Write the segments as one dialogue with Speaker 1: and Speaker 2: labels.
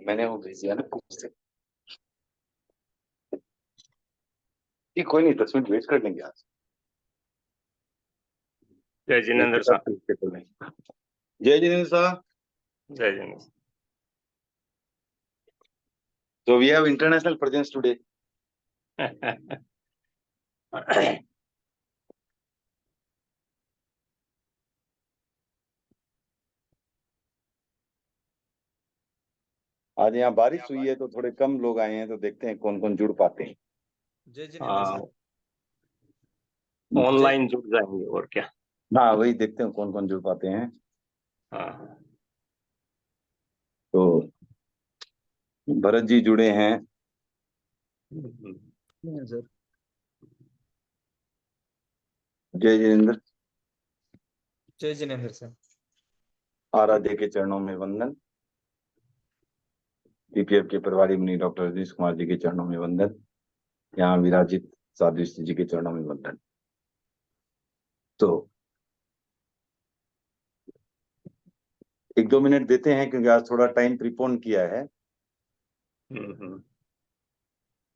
Speaker 1: मैंने वो भेज दिया ना उससे। ये कोई नहीं, 10 मिनट वेट कर लेंगे आज।
Speaker 2: जय जिनेंद्र साहब।
Speaker 1: जय जिनेंद्र साहब।
Speaker 2: जय Jinendra.
Speaker 1: So we have international presence today. आज यहाँ बारिश हुई है तो थोड़े कम लोग आए हैं, तो देखते हैं कौन कौन जुड़ पाते हैं।
Speaker 3: जय जिनेंद्र सर।
Speaker 2: ऑनलाइन जुड़ जाएंगे और क्या।
Speaker 1: हाँ, वही देखते हैं कौन कौन जुड़ पाते हैं।
Speaker 2: हाँ,
Speaker 1: तो भरत जी जुड़े हैं।
Speaker 3: सर।
Speaker 1: जय जिनेंद्र।
Speaker 3: जय जिनेंद्र सर।
Speaker 1: आराध्य के चरणों में वंदन। पीपीएफ के प्रभारी मुनि डॉक्टर रजनीश कुमार जी के चरणों में वंदन। यहाँ विराजित साधु जी के चरणों में वंदन। तो 1-2 मिनट देते हैं क्योंकि आज थोड़ा टाइम प्रीपोन किया है,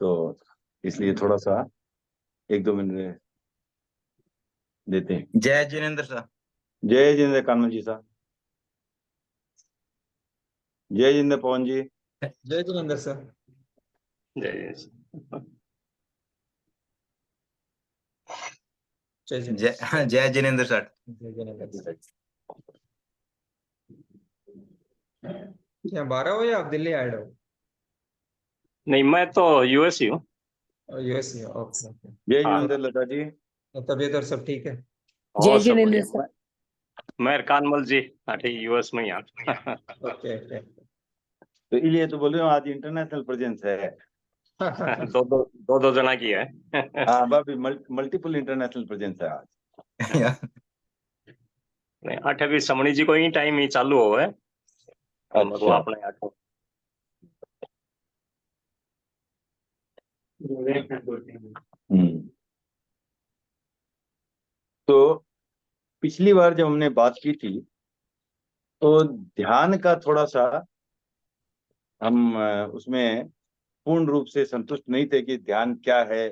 Speaker 1: तो इसलिए थोड़ा सा 1-2 मिनट देते हैं।
Speaker 3: जय जिनेंद्र सर।
Speaker 1: जय जिनेंद्र कानन जी साहब। जय जिनेंद्र पवन जी।
Speaker 3: जय जिनेंद्र सर।
Speaker 2: जय
Speaker 3: जय जिनेंद्र सर। जय जिनेंद्र सर। क्या 12 हो या आप दिल्ली आए हो?
Speaker 2: नहीं, मैं तो यूएस ही हूँ।
Speaker 3: यूएस ही ओके।
Speaker 1: जय जिनेंद्र लता जी।
Speaker 3: तबीयत और सब ठीक है?
Speaker 4: जय जिनेंद्र सर।
Speaker 2: मैं कानमल जी अठे यूएस में ही
Speaker 3: ओके ओके।
Speaker 1: तो इसलिए तो बोल रहे हो आज इंटरनेशनल प्रेजेंस है।
Speaker 2: दो जना की है।
Speaker 1: हाँ बाबी, मल्टीपल इंटरनेशनल प्रेजेंस है आज।
Speaker 2: नहीं, अठे भी समणी जी को ही टाइम ही चालू हो है।
Speaker 1: अच्छा।
Speaker 2: अपने आठो
Speaker 1: तो पिछली बार जब हमने बात की थी तो ध्यान का थोड़ा सा हम उसमें पूर्ण रूप से संतुष्ट नहीं थे कि ध्यान क्या है,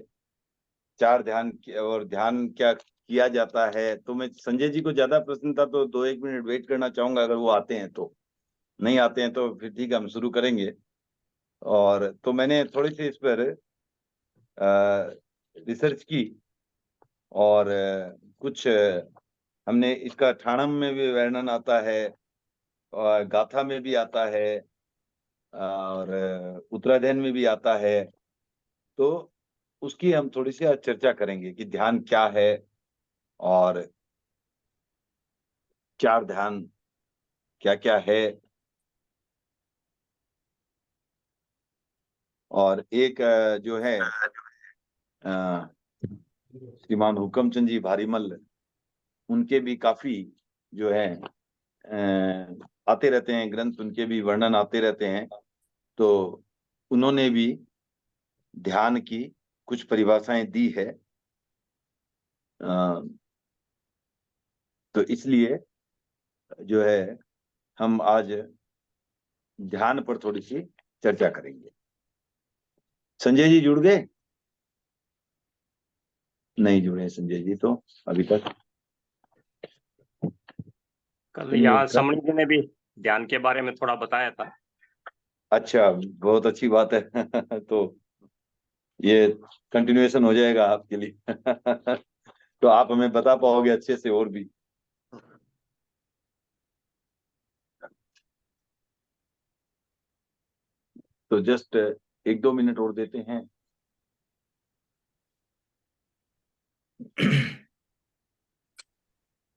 Speaker 1: चार ध्यान और ध्यान क्या किया जाता है। तो मैं संजय जी को ज्यादा प्रश्न था, तो 2-1 मिनट वेट करना चाहूंगा अगर वो आते हैं तो। नहीं आते हैं तो फिर ठीक है, हम शुरू करेंगे। और तो मैंने थोड़ी सी इस पर रिसर्च की और कुछ हमने इसका ठाणम में भी वर्णन आता है और गाथा में भी आता है और उत्तराधयन में भी आता है। तो उसकी हम थोड़ी सी आज चर्चा करेंगे कि ध्यान क्या है और चार ध्यान क्या क्या है। और एक जो है श्रीमान हुक्मचंद जी भारीमल, उनके भी काफी जो है आते रहते हैं ग्रंथ, उनके भी वर्णन आते रहते हैं। तो उन्होंने भी ध्यान की कुछ परिभाषाएं दी है। तो इसलिए जो है हम आज ध्यान पर थोड़ी सी चर्चा करेंगे। संजय जी जुड़ गए? नहीं जुड़े संजय जी तो अभी तक।
Speaker 2: कल यहाँ समणी जी ने भी ध्यान के बारे में थोड़ा बताया था।
Speaker 1: अच्छा, बहुत अच्छी बात है। तो ये कंटिन्यूएशन हो जाएगा आपके लिए। तो आप हमें बता पाओगे अच्छे से और भी। तो जस्ट 1-2 मिनट और देते हैं।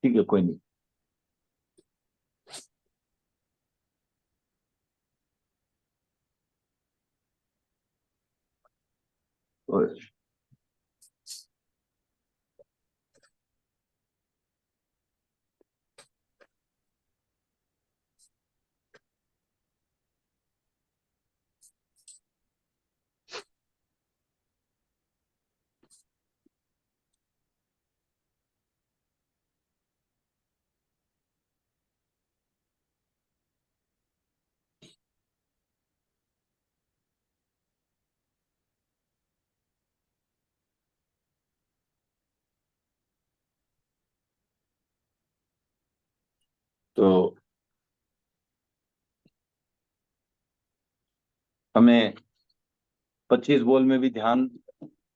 Speaker 1: ठीक है, कोई नहीं। और तो हमें 25 बोल में भी ध्यान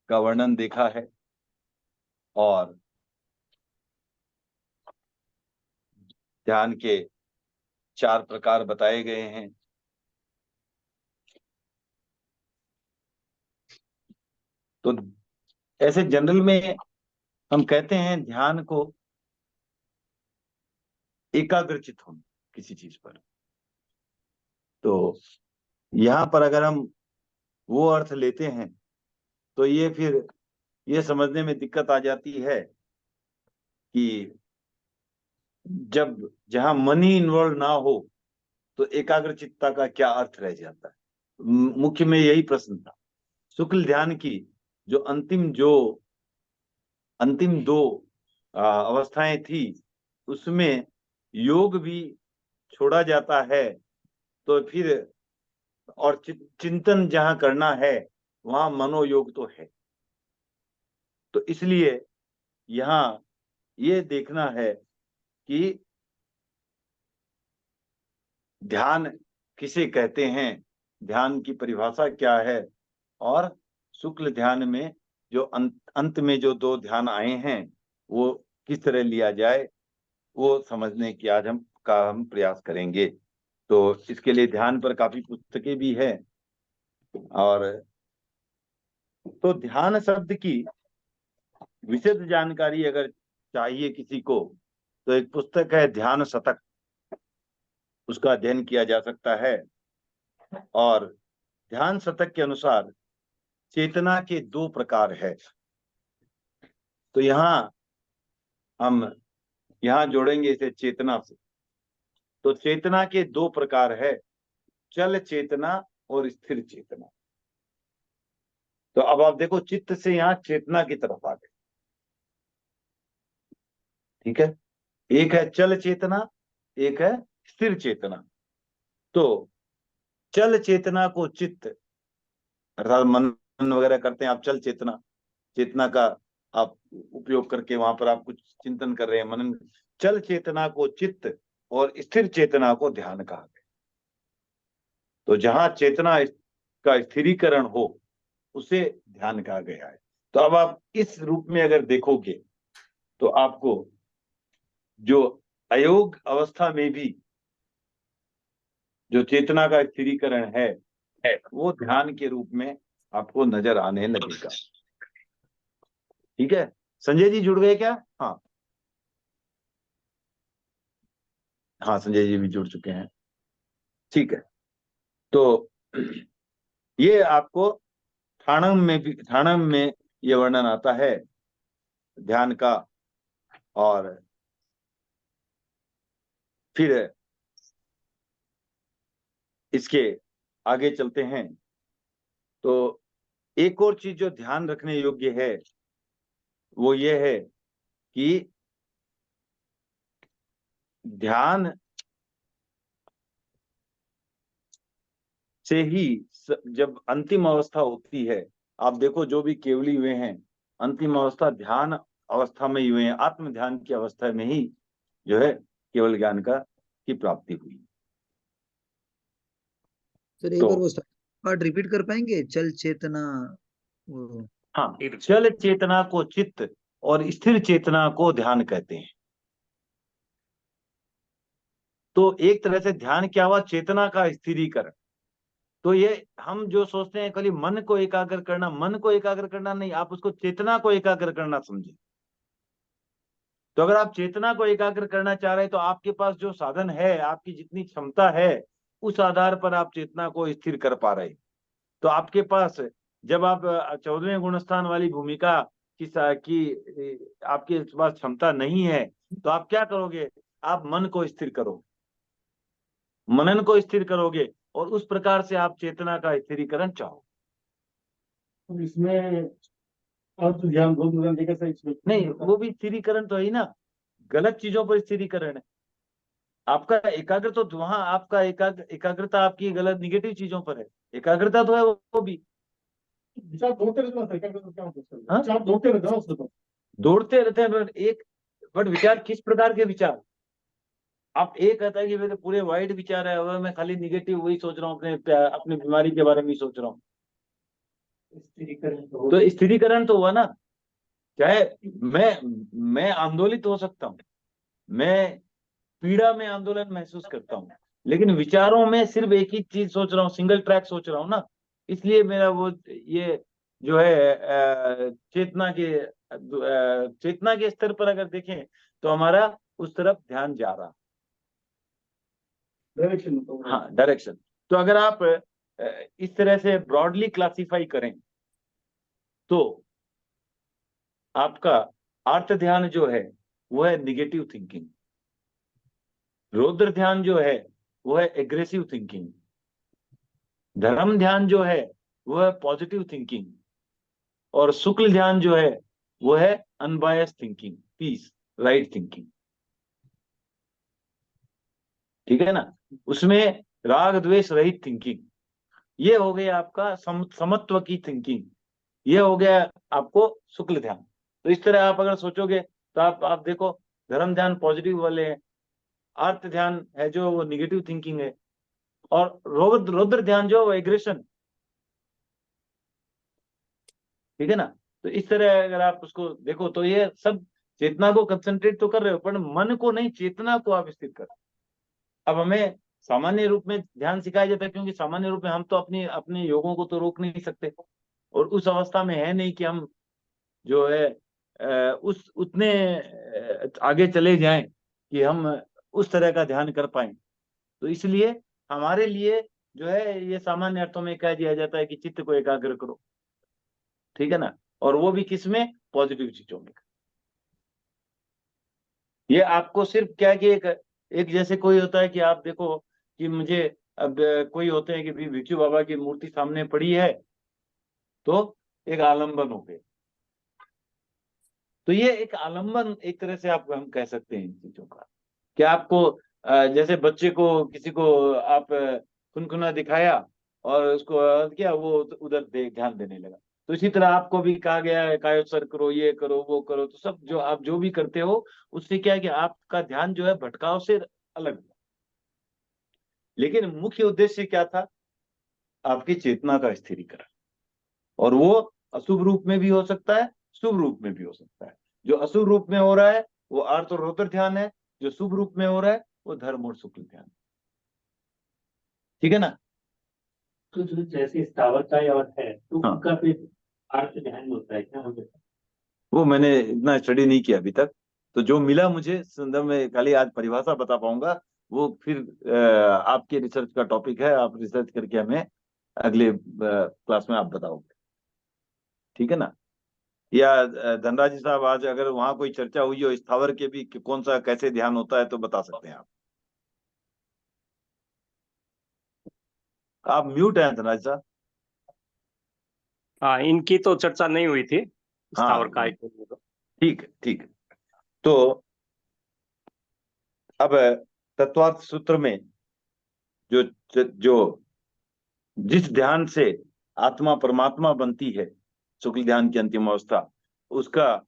Speaker 1: का वर्णन देखा है और ध्यान के 4 प्रकार बताए गए हैं। तो ऐसे जनरल में हम कहते हैं ध्यान को एकाग्रचित होना किसी चीज पर। तो यहाँ पर अगर हम वो अर्थ लेते हैं तो ये फिर ये समझने में दिक्कत आ जाती है कि जब जहां मन ही इन्वॉल्व ना हो तो एकाग्रचित्ता का क्या अर्थ रह जाता है। मुख्य में यही प्रश्न था। शुक्ल ध्यान की जो अंतिम दो अवस्थाएं थी उसमें योग भी छोड़ा जाता है। तो फिर और चिंतन जहां करना है वहां मनोयोग तो है। तो इसलिए यहाँ ये देखना है कि ध्यान किसे कहते हैं, ध्यान की परिभाषा क्या है, और शुक्ल ध्यान में जो अंत में जो 2 ध्यान आए हैं वो किस तरह लिया जाए वो समझने की आज हम प्रयास करेंगे। तो इसके लिए ध्यान पर काफी पुस्तकें भी हैं। और तो ध्यान शब्द की विशद जानकारी अगर चाहिए किसी को तो एक पुस्तक है ध्यान शतक, उसका अध्ययन किया जा सकता है। और ध्यान शतक के अनुसार चेतना के 2 प्रकार है। तो हम यहाँ जोड़ेंगे इसे चेतना से। तो चेतना के 2 प्रकार है, चल चेतना और स्थिर चेतना। तो अब आप देखो चित्त से यहाँ चेतना की तरफ आ गए, ठीक है। एक है चल चेतना, एक है स्थिर चेतना। तो चल चेतना को चित्त अर्थात मनन वगैरह करते हैं आप, चल चेतना, चेतना का आप उपयोग करके वहां पर आप कुछ चिंतन कर रहे हैं, मनन। चल चेतना को चित्त और स्थिर चेतना को ध्यान कहा गया। तो जहां चेतना का स्थिरीकरण हो उसे ध्यान कहा गया है। तो अब आप इस रूप में अगर देखोगे तो आपको जो अयोग अवस्था में भी जो चेतना का स्थिरीकरण है वो ध्यान के रूप में आपको नजर आने लगेगा। ठीक है, संजय जी जुड़ गए क्या? हाँ हाँ, संजय जी भी जुड़ चुके हैं। ठीक है, तो ये आपको ठाणम में ये वर्णन आता है ध्यान का। और फिर इसके आगे चलते हैं तो एक और चीज जो ध्यान रखने योग्य है वो ये है कि ध्यान से ही जब अंतिम अवस्था होती है, आप देखो जो भी केवली हुए हैं अंतिम अवस्था ध्यान अवस्था में ही हुए हैं, आत्म ध्यान की अवस्था में ही जो है केवल ज्ञान की प्राप्ति हुई।
Speaker 5: सर एक बार वो पार्ट रिपीट कर पाएंगे, चल चेतना वो?
Speaker 1: हाँ, चल चेतना को चित्त और स्थिर चेतना को ध्यान कहते हैं। तो एक तरह से ध्यान क्या हुआ, चेतना का स्थिरीकरण। तो ये हम जो सोचते हैं खाली मन को एकाग्र करना नहीं, आप उसको चेतना को एकाग्र करना समझे। तो अगर आप चेतना को एकाग्र करना चाह रहे हैं तो आपके पास जो साधन है, आपकी जितनी क्षमता है उस आधार पर आप चेतना को स्थिर कर पा रहे। तो आपके पास जब आप 14वें गुणस्थान वाली भूमिका की आपके पास क्षमता नहीं है तो आप क्या करोगे, आप मन को स्थिर करोगे, मनन को स्थिर करोगे और उस प्रकार से आप चेतना का स्थिरीकरण चाहो।
Speaker 6: तो इसमें और तो ध्यान
Speaker 1: नहीं, वो भी स्थिरीकरण तो है ही ना, गलत चीजों पर स्थिरीकरण है। आपका एकाग्र तो वहां आपका एकाग्रता आपकी गलत निगेटिव चीजों पर है, एकाग्रता तो है वो भी।
Speaker 6: विचार दौड़ते रहते हैं
Speaker 1: बट विचार किस प्रकार के विचार, आप एक कहता है कि मेरे पूरे वाइड विचार है, अब मैं खाली निगेटिव वही सोच रहा हूँ, अपनी बीमारी के बारे में ही सोच रहा हूँ, तो स्थिरीकरण तो हुआ ना। चाहे मैं आंदोलित हो सकता हूँ, मैं पीड़ा में आंदोलन महसूस करता हूँ, लेकिन विचारों में सिर्फ एक ही चीज सोच रहा हूँ, सिंगल ट्रैक सोच रहा हूँ ना। इसलिए मेरा वो ये जो है चेतना के स्तर पर अगर देखें तो हमारा उस तरफ ध्यान जा रहा।
Speaker 6: डायरेक्शन।
Speaker 1: हाँ, डायरेक्शन। तो अगर आप इस तरह से ब्रॉडली क्लासिफाई करें तो आपका अर्थ ध्यान जो है वो है निगेटिव थिंकिंग, रौद्र ध्यान जो है वो है एग्रेसिव थिंकिंग, धर्म ध्यान जो है वो है पॉजिटिव थिंकिंग, और शुक्ल ध्यान जो है वो है unbiased thinking, peace, right thinking. ठीक है ना। उसमें राग द्वेष रहित थिंकिंग, ये हो गया आपका समत्व की थिंकिंग, ये हो गया आपको शुक्ल ध्यान। तो इस तरह आप अगर सोचोगे तो आप देखो, धर्म ध्यान पॉजिटिव वाले है, अर्थ ध्यान है जो वो निगेटिव थिंकिंग है, और रौद्र ध्यान जो वो एग्रेशन। ठीक है ना। तो इस तरह अगर आप उसको देखो तो ये सब चेतना को कंसंट्रेट तो कर रहे हो, पर मन को नहीं, चेतना को आप स्थिर कर। अब हमें सामान्य रूप में ध्यान सिखाया जाता है, क्योंकि सामान्य रूप में हम तो अपने अपने योगों को तो रोक नहीं सकते, और उस अवस्था में है नहीं कि हम जो है उस उतने आगे चले जाएं कि हम उस तरह का ध्यान कर पाए। तो इसलिए हमारे लिए जो है ये सामान्य अर्थों में कह दिया जाता है कि चित्त को एकाग्र करो। ठीक है ना। और वो भी किसमें? पॉजिटिव चीजों में। ये आपको सिर्फ क्या कि एक जैसे कोई होता है कि आप देखो कि मुझे अब कोई होते हैं कि भी भिक्षु बाबा की मूर्ति सामने पड़ी है तो एक आलंबन हो गया। तो ये एक आलंबन एक तरह से आप हम कह सकते हैं इन चीजों का। कि आपको जैसे बच्चे को किसी को आप खुनखुना दिखाया और उसको किया, वो उधर ध्यान देने लगा। तो इसी तरह आपको भी कहा गया है कायोत्सर्ग करो, ये करो, वो करो, तो सब जो आप जो भी करते हो उससे क्या है कि आपका ध्यान जो है भटकाव से अलग है। लेकिन मुख्य उद्देश्य क्या था? आपकी चेतना का स्थिरीकरण। और वो अशुभ रूप में भी हो सकता है, शुभ रूप में भी हो सकता है। जो अशुभ रूप में हो रहा है वो अर्थ और रौद्र ध्यान है, जो शुभ रूप में हो रहा है वो धर्म और शुक्ल ध्यान। ठीक है ना।
Speaker 7: तो जो जैसे स्थावरता और है तो
Speaker 1: हाँ।
Speaker 7: उनका फिर अर्थ ध्यान होता है क्या हमें?
Speaker 1: वो मैंने इतना स्टडी नहीं किया अभी तक, तो जो मिला मुझे संदर्भ में खाली आज परिभाषा बता पाऊंगा, वो फिर आपके रिसर्च का टॉपिक है, आप रिसर्च करके हमें अगले क्लास में आप बताओगे। ठीक है ना। या धनराज जी साहब, आज अगर वहां कोई चर्चा हुई हो स्थावर के भी कि कौन सा कैसे ध्यान होता है तो बता सकते हैं आप। आप म्यूट हैं धनराज साहब।
Speaker 2: हाँ, इनकी तो चर्चा नहीं हुई थी, स्थावर
Speaker 1: हाँ,
Speaker 2: काय।
Speaker 1: ठीक है, ठीक है। तो अब तत्वार्थ सूत्र में जो जो जिस ध्यान से आत्मा परमात्मा बनती है, शुक्ल ध्यान की अंतिम अवस्था, उसका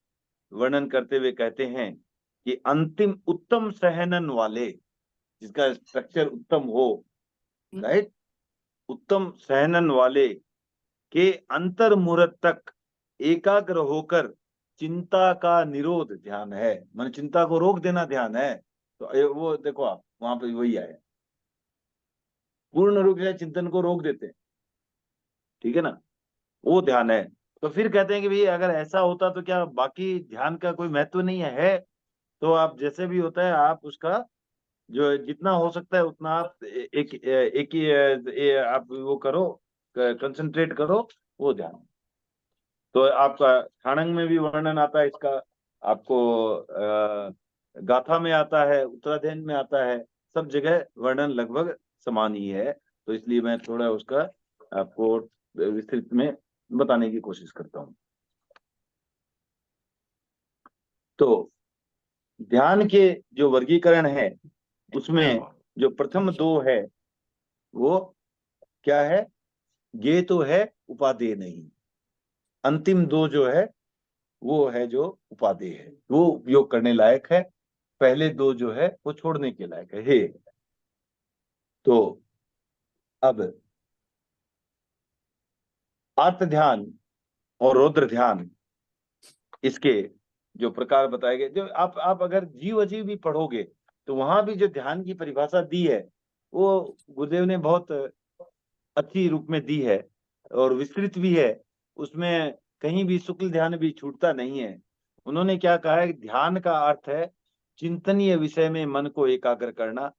Speaker 1: वर्णन करते हुए कहते हैं कि अंतिम उत्तम सहनन वाले, जिसका स्ट्रक्चर उत्तम हो, राइट, उत्तम सहनन वाले के अंतर मुहूर्त तक एकाग्र होकर चिंता का निरोध ध्यान है। मन चिंता को रोक देना ध्यान है। तो वो देखो आप वहां पे वही आया, पूर्ण रूप से चिंतन को रोक देते हैं। ठीक है ना, वो ध्यान है। तो फिर कहते हैं कि भाई अगर ऐसा होता तो क्या बाकी ध्यान का कोई महत्व नहीं है? तो आप जैसे भी होता है आप उसका जो जितना हो सकता है उतना आप एक ही आप वो करो, कंसंट्रेट करो, वो ध्यान। तो आपका खाणंग में भी वर्णन आता है इसका, आपको गाथा में आता है, उत्तराध्ययन में आता है, सब जगह वर्णन लगभग समान ही है। तो इसलिए मैं थोड़ा उसका आपको विस्तृत में बताने की कोशिश करता हूँ। तो ध्यान के जो वर्गीकरण है उसमें जो प्रथम दो है वो क्या है? ये तो है उपादेय नहीं। अंतिम दो जो है वो है जो उपादेय है, वो उपयोग करने लायक है। पहले दो जो है वो छोड़ने के लायक है। हे, तो अब आर्त ध्यान और रौद्र ध्यान, इसके जो प्रकार बताए गए, जो आप अगर जीव अजीव भी पढ़ोगे तो वहां भी जो ध्यान की परिभाषा दी है वो गुरुदेव ने बहुत अच्छी रूप में दी है और विस्तृत भी है। उसमें कहीं भी शुक्ल ध्यान भी छूटता नहीं है। उन्होंने क्या कहा है, ध्यान का अर्थ है चिंतनीय विषय में मन को एकाग्र करना।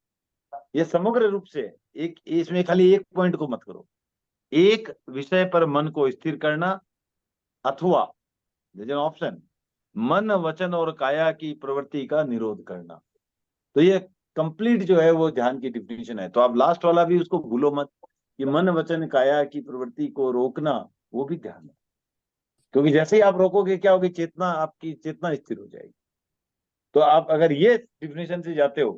Speaker 1: ये समग्र रूप से एक, इसमें खाली एक पॉइंट को मत करो, एक विषय पर मन को स्थिर करना, अथवा ऑप्शन मन वचन और काया की प्रवृत्ति का निरोध करना। तो ये कंप्लीट जो है वो ध्यान की डिफिनेशन है। तो आप लास्ट वाला भी उसको भूलो मत कि मन वचन काया की प्रवृत्ति को रोकना वो भी ध्यान है, क्योंकि जैसे ही आप रोकोगे क्या होगी, चेतना, आपकी चेतना स्थिर हो जाएगी। तो आप अगर ये डिफिनेशन से जाते हो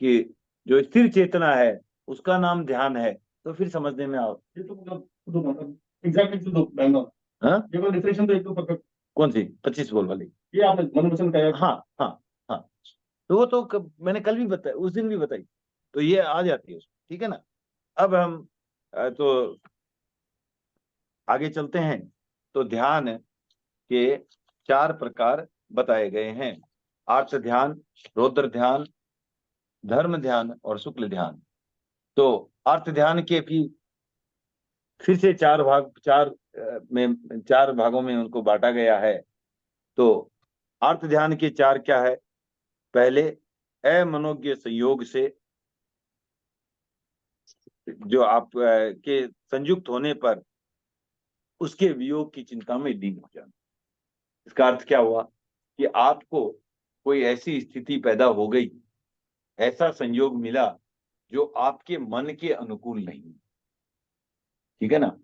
Speaker 1: कि जो स्थिर चेतना है उसका नाम ध्यान है, तो फिर समझने में आओ।
Speaker 6: ये तो मतलब एग्जैक्टली तो बैंगन।
Speaker 1: हाँ,
Speaker 6: ये वाला डिफरेंशिएशन तो एक तो परफेक्ट।
Speaker 1: कौन सी 25 बोल वाली?
Speaker 6: ये आपने मन वचन का
Speaker 1: हाँ हाँ हाँ, तो वो तो मैंने कल भी बताया, उस दिन भी बताई, तो ये आ जाती है उसमें, ठीक है ना। अब हम तो आगे चलते हैं। तो ध्यान के 4 प्रकार बताए गए हैं, आर्त ध्यान, रौद्र ध्यान, धर्म ध्यान और शुक्ल ध्यान। तो आर्त ध्यान के भी फिर से 4 भाग, 4 भागों में उनको बांटा गया है। तो आर्त ध्यान के 4 क्या है? पहले, अमनोज्ञ संयोग से, जो आप के संयुक्त होने पर उसके वियोग की चिंता में लीन हो जाना। इसका अर्थ क्या हुआ कि आपको कोई ऐसी स्थिति पैदा हो गई, ऐसा संयोग मिला जो आपके मन के अनुकूल नहीं, ठीक है ना।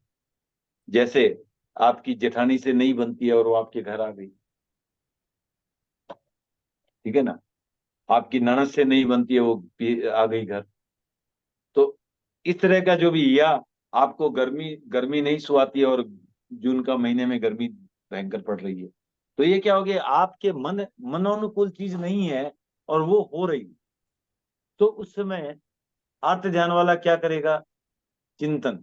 Speaker 1: जैसे आपकी जेठानी से नहीं बनती है और वो आपके घर आ गई, ठीक है ना। आपकी ननद से नहीं बनती है, वो आ गई घर। तो इस तरह का जो भी, या आपको गर्मी गर्मी नहीं सुहाती है और जून का महीने में गर्मी भयंकर पड़ रही है, तो ये क्या हो गया, आपके मनोनुकूल चीज नहीं है और वो हो रही। तो उस समय आर्त ध्यान वाला क्या करेगा? चिंतन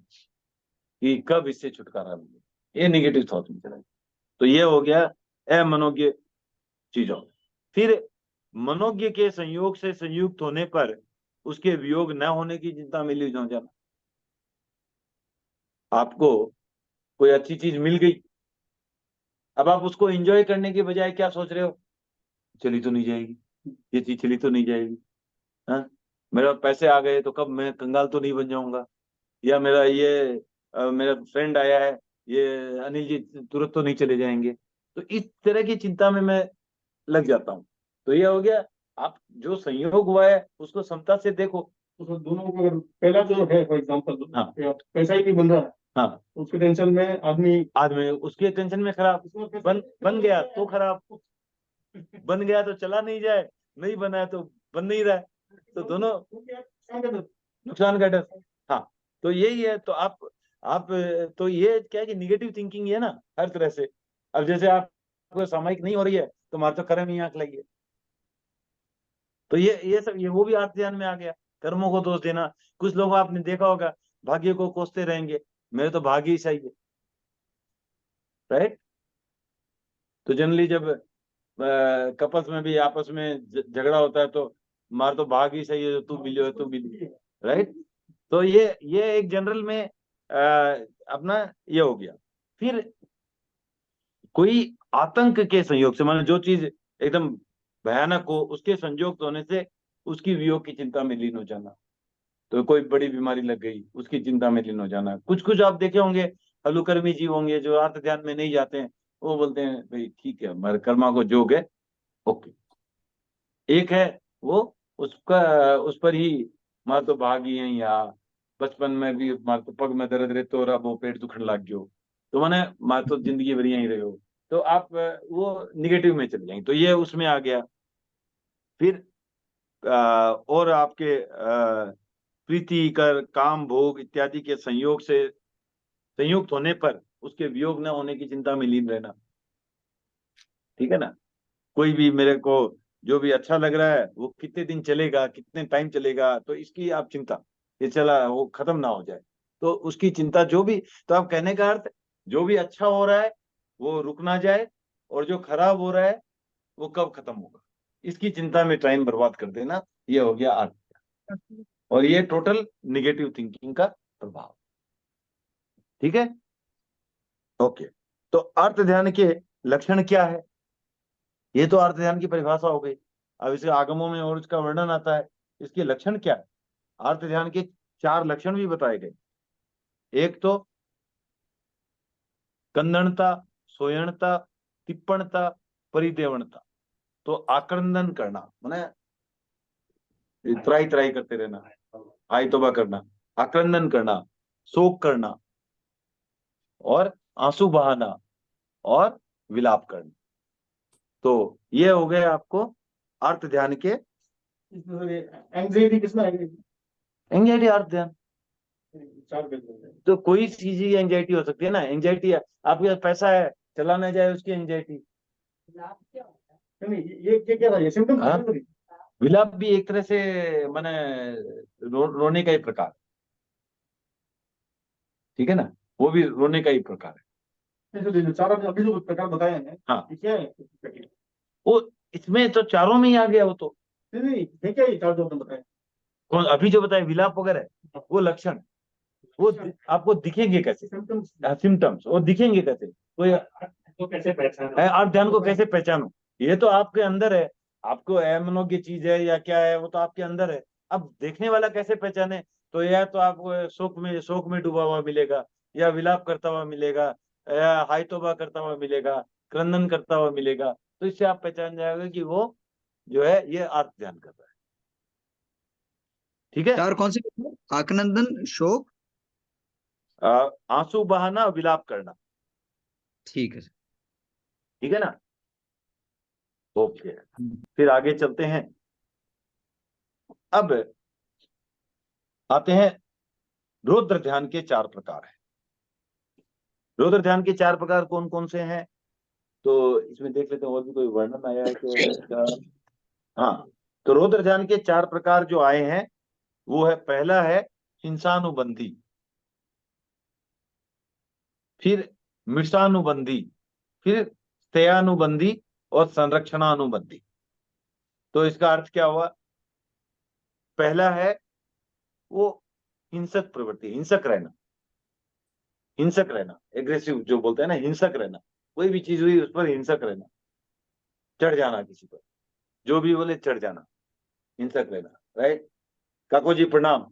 Speaker 1: कि कब इससे छुटकारा मिले, ये नेगेटिव थॉट में चला। तो ये हो गया अमनोज्ञ चीजों। फिर मनोज्ञ के संयोग से संयुक्त होने पर उसके वियोग न होने की चिंता में लीन हो जाना। आपको कोई अच्छी चीज मिल गई, अब आप उसको एंजॉय करने के बजाय क्या सोच रहे हो, चली तो नहीं जाएगी, ये चीज चली तो नहीं जाएगी, हाँ, मेरे पैसे आ गए तो कब मैं कंगाल तो नहीं बन जाऊंगा, या मेरा ये मेरा फ्रेंड आया है, ये अनिल जी तुरंत तो नहीं चले जाएंगे। तो इस तरह की चिंता में मैं लग जाता हूँ। तो ये हो गया, आप जो संयोग हुआ है उसको समता से देखो।
Speaker 6: तो दोनों को अगर पहला जो है फॉर एग्जांपल,
Speaker 1: हाँ
Speaker 6: पैसा ही नहीं बन रहा है,
Speaker 1: हाँ,
Speaker 6: उसके टेंशन में
Speaker 1: आदमी उसके टेंशन में खराब, बन गया तो खराब, बन गया तो चला नहीं जाए, नहीं बना है तो बन नहीं रहा है, तो दोनों नुकसान का डर। हाँ, तो यही है। तो आप तो ये क्या है कि निगेटिव थिंकिंग है ना हर तरह से। अब जैसे आपको सामयिक नहीं हो रही है तो मार तो कर्म ही आंख लगी। तो ये सब, ये वो भी आर्त ध्यान में आ गया, कर्मों को दोष देना। कुछ लोग आपने देखा होगा भाग्य को कोसते रहेंगे, मेरे तो भाग्य ही सही है, राइट। तो जनरली जब कपल्स में भी आपस में झगड़ा होता है तो मार तो भाग ही सही है, जो तू मिलियो है, तू मिली, राइट। तो ये एक जनरल में अपना ये हो गया। फिर कोई आतंक के संयोग से, मानो जो चीज एकदम भयानक हो उसके संयोग होने से उसकी वियोग की चिंता में लीन हो जाना। तो कोई बड़ी बीमारी लग गई, उसकी चिंता में लीन हो जाना। कुछ कुछ आप देखे होंगे हलुकर्मी जीव होंगे जो आर्त ध्यान में नहीं जाते हैं, वो बोलते हैं भाई ठीक है हमारे कर्मा को जोग है, ओके। एक है वो, उसका उस पर ही मार तो भागी है, या बचपन में भी मार तो पग में दर्द रहे तो अब वो पेट दुखने लग गयो, तो मैंने मार तो जिंदगी भर यहीं रहे हो, तो आप वो निगेटिव में चले जाएंगे। तो ये उसमें आ गया। फिर और आपके प्रीति कर काम भोग इत्यादि के संयोग से संयुक्त होने पर उसके वियोग न होने की चिंता में लीन रहना, ठीक है ना। कोई भी मेरे को जो भी अच्छा लग रहा है वो कितने दिन चलेगा, कितने टाइम चलेगा, तो इसकी आप चिंता, ये चला वो खत्म ना हो जाए, तो उसकी चिंता जो भी। तो आप कहने का अर्थ, जो भी अच्छा हो रहा है वो रुक ना जाए, और जो खराब हो रहा है वो कब खत्म होगा, इसकी चिंता में टाइम बर्बाद कर देना, ये हो गया अर्थ। और ये टोटल निगेटिव थिंकिंग का प्रभाव। ठीक है, ओके। तो अर्थ ध्यान के लक्षण क्या है? ये तो अर्थ ध्यान की परिभाषा हो गई। अब इसके आगमों में और इसका वर्णन आता है, इसके लक्षण क्या है? अर्थ ध्यान के 4 लक्षण भी बताए गए। एक तो कंदनता, सोयणता, टिप्पणता, परिदेवणता। तो आक्रंदन करना माने त्राई त्राई करते रहना, हाय तौबा करना, आक्रंदन करना, शोक करना, और आंसू बहाना, और विलाप करना। तो ये हो गए आपको अर्थ ध्यान के।
Speaker 6: एंग्जाइटी किसमें आएगी?
Speaker 1: एंग्जाइटी अर्थ ध्यान,
Speaker 6: 4 बिल्कुल।
Speaker 1: तो कोई चीज की एंग्जाइटी हो सकती है ना। एंग्जाइटी है, आपके पास पैसा है, चला ना जाए, उसकी एंग्जाइटी।
Speaker 6: नहीं, ये क्या था, ये सिम्टम
Speaker 1: हाँ? विलाप भी एक तरह से माने रोने का ही प्रकार, ठीक है ना, वो भी रोने का ही प्रकार है।
Speaker 6: जो 4 अभी जो प्रकार बताए हैं,
Speaker 1: हाँ,
Speaker 6: ये क्या है?
Speaker 1: वो इसमें तो चारों में ही आ गया वो तो।
Speaker 6: नहीं, ये क्या, ये 4 जो आपने बताए?
Speaker 1: कौन अभी जो बताए विलाप वगैरह, वो लक्षण, वो आपको दिखेंगे कैसे?
Speaker 6: सिम्टम्स।
Speaker 1: सिम्टम्स, वो दिखेंगे कैसे? कोई
Speaker 7: तो कैसे पहचाना?
Speaker 1: अर्थ ध्यान को कैसे पहचानो? ये तो आपके अंदर है, आपको मनोज्ञ चीज है या क्या है, वो तो आपके अंदर है। अब देखने वाला कैसे पहचाने? तो या तो आपको शोक में डूबा हुआ मिलेगा, या विलाप करता हुआ मिलेगा, या हाय तौबा करता हुआ मिलेगा, क्रंदन करता हुआ मिलेगा। तो इससे आप पहचान जाएगा कि वो जो है ये अर्थ ध्यान कर रहा है। ठीक है,
Speaker 5: 4 कौन से? आक्रंदन, शोक,
Speaker 1: आंसू बहाना, विलाप करना।
Speaker 5: ठीक है सर।
Speaker 1: ठीक है ना, ओके। फिर आगे चलते हैं। अब आते हैं, रौद्र ध्यान के 4 प्रकार है। रौद्र ध्यान के 4 प्रकार कौन कौन से हैं? तो इसमें देख लेते हैं और भी कोई वर्णन आया है तो इसका। हाँ, तो रौद्र ध्यान के 4 प्रकार जो आए हैं वो है, पहला है हिंसानुबंधी, फिर मृषानुबंधी, फिर स्थयानुबंधी, और संरक्षणानुबंधी। तो इसका अर्थ क्या हुआ? पहला है वो हिंसक प्रवृत्ति, हिंसक रहना, हिंसक रहना, एग्रेसिव जो बोलते हैं ना, हिंसक रहना। कोई भी चीज हुई उस पर हिंसक रहना, चढ़ जाना किसी पर, जो भी बोले चढ़ जाना, हिंसक रहना। राइट? काको जी प्रणाम,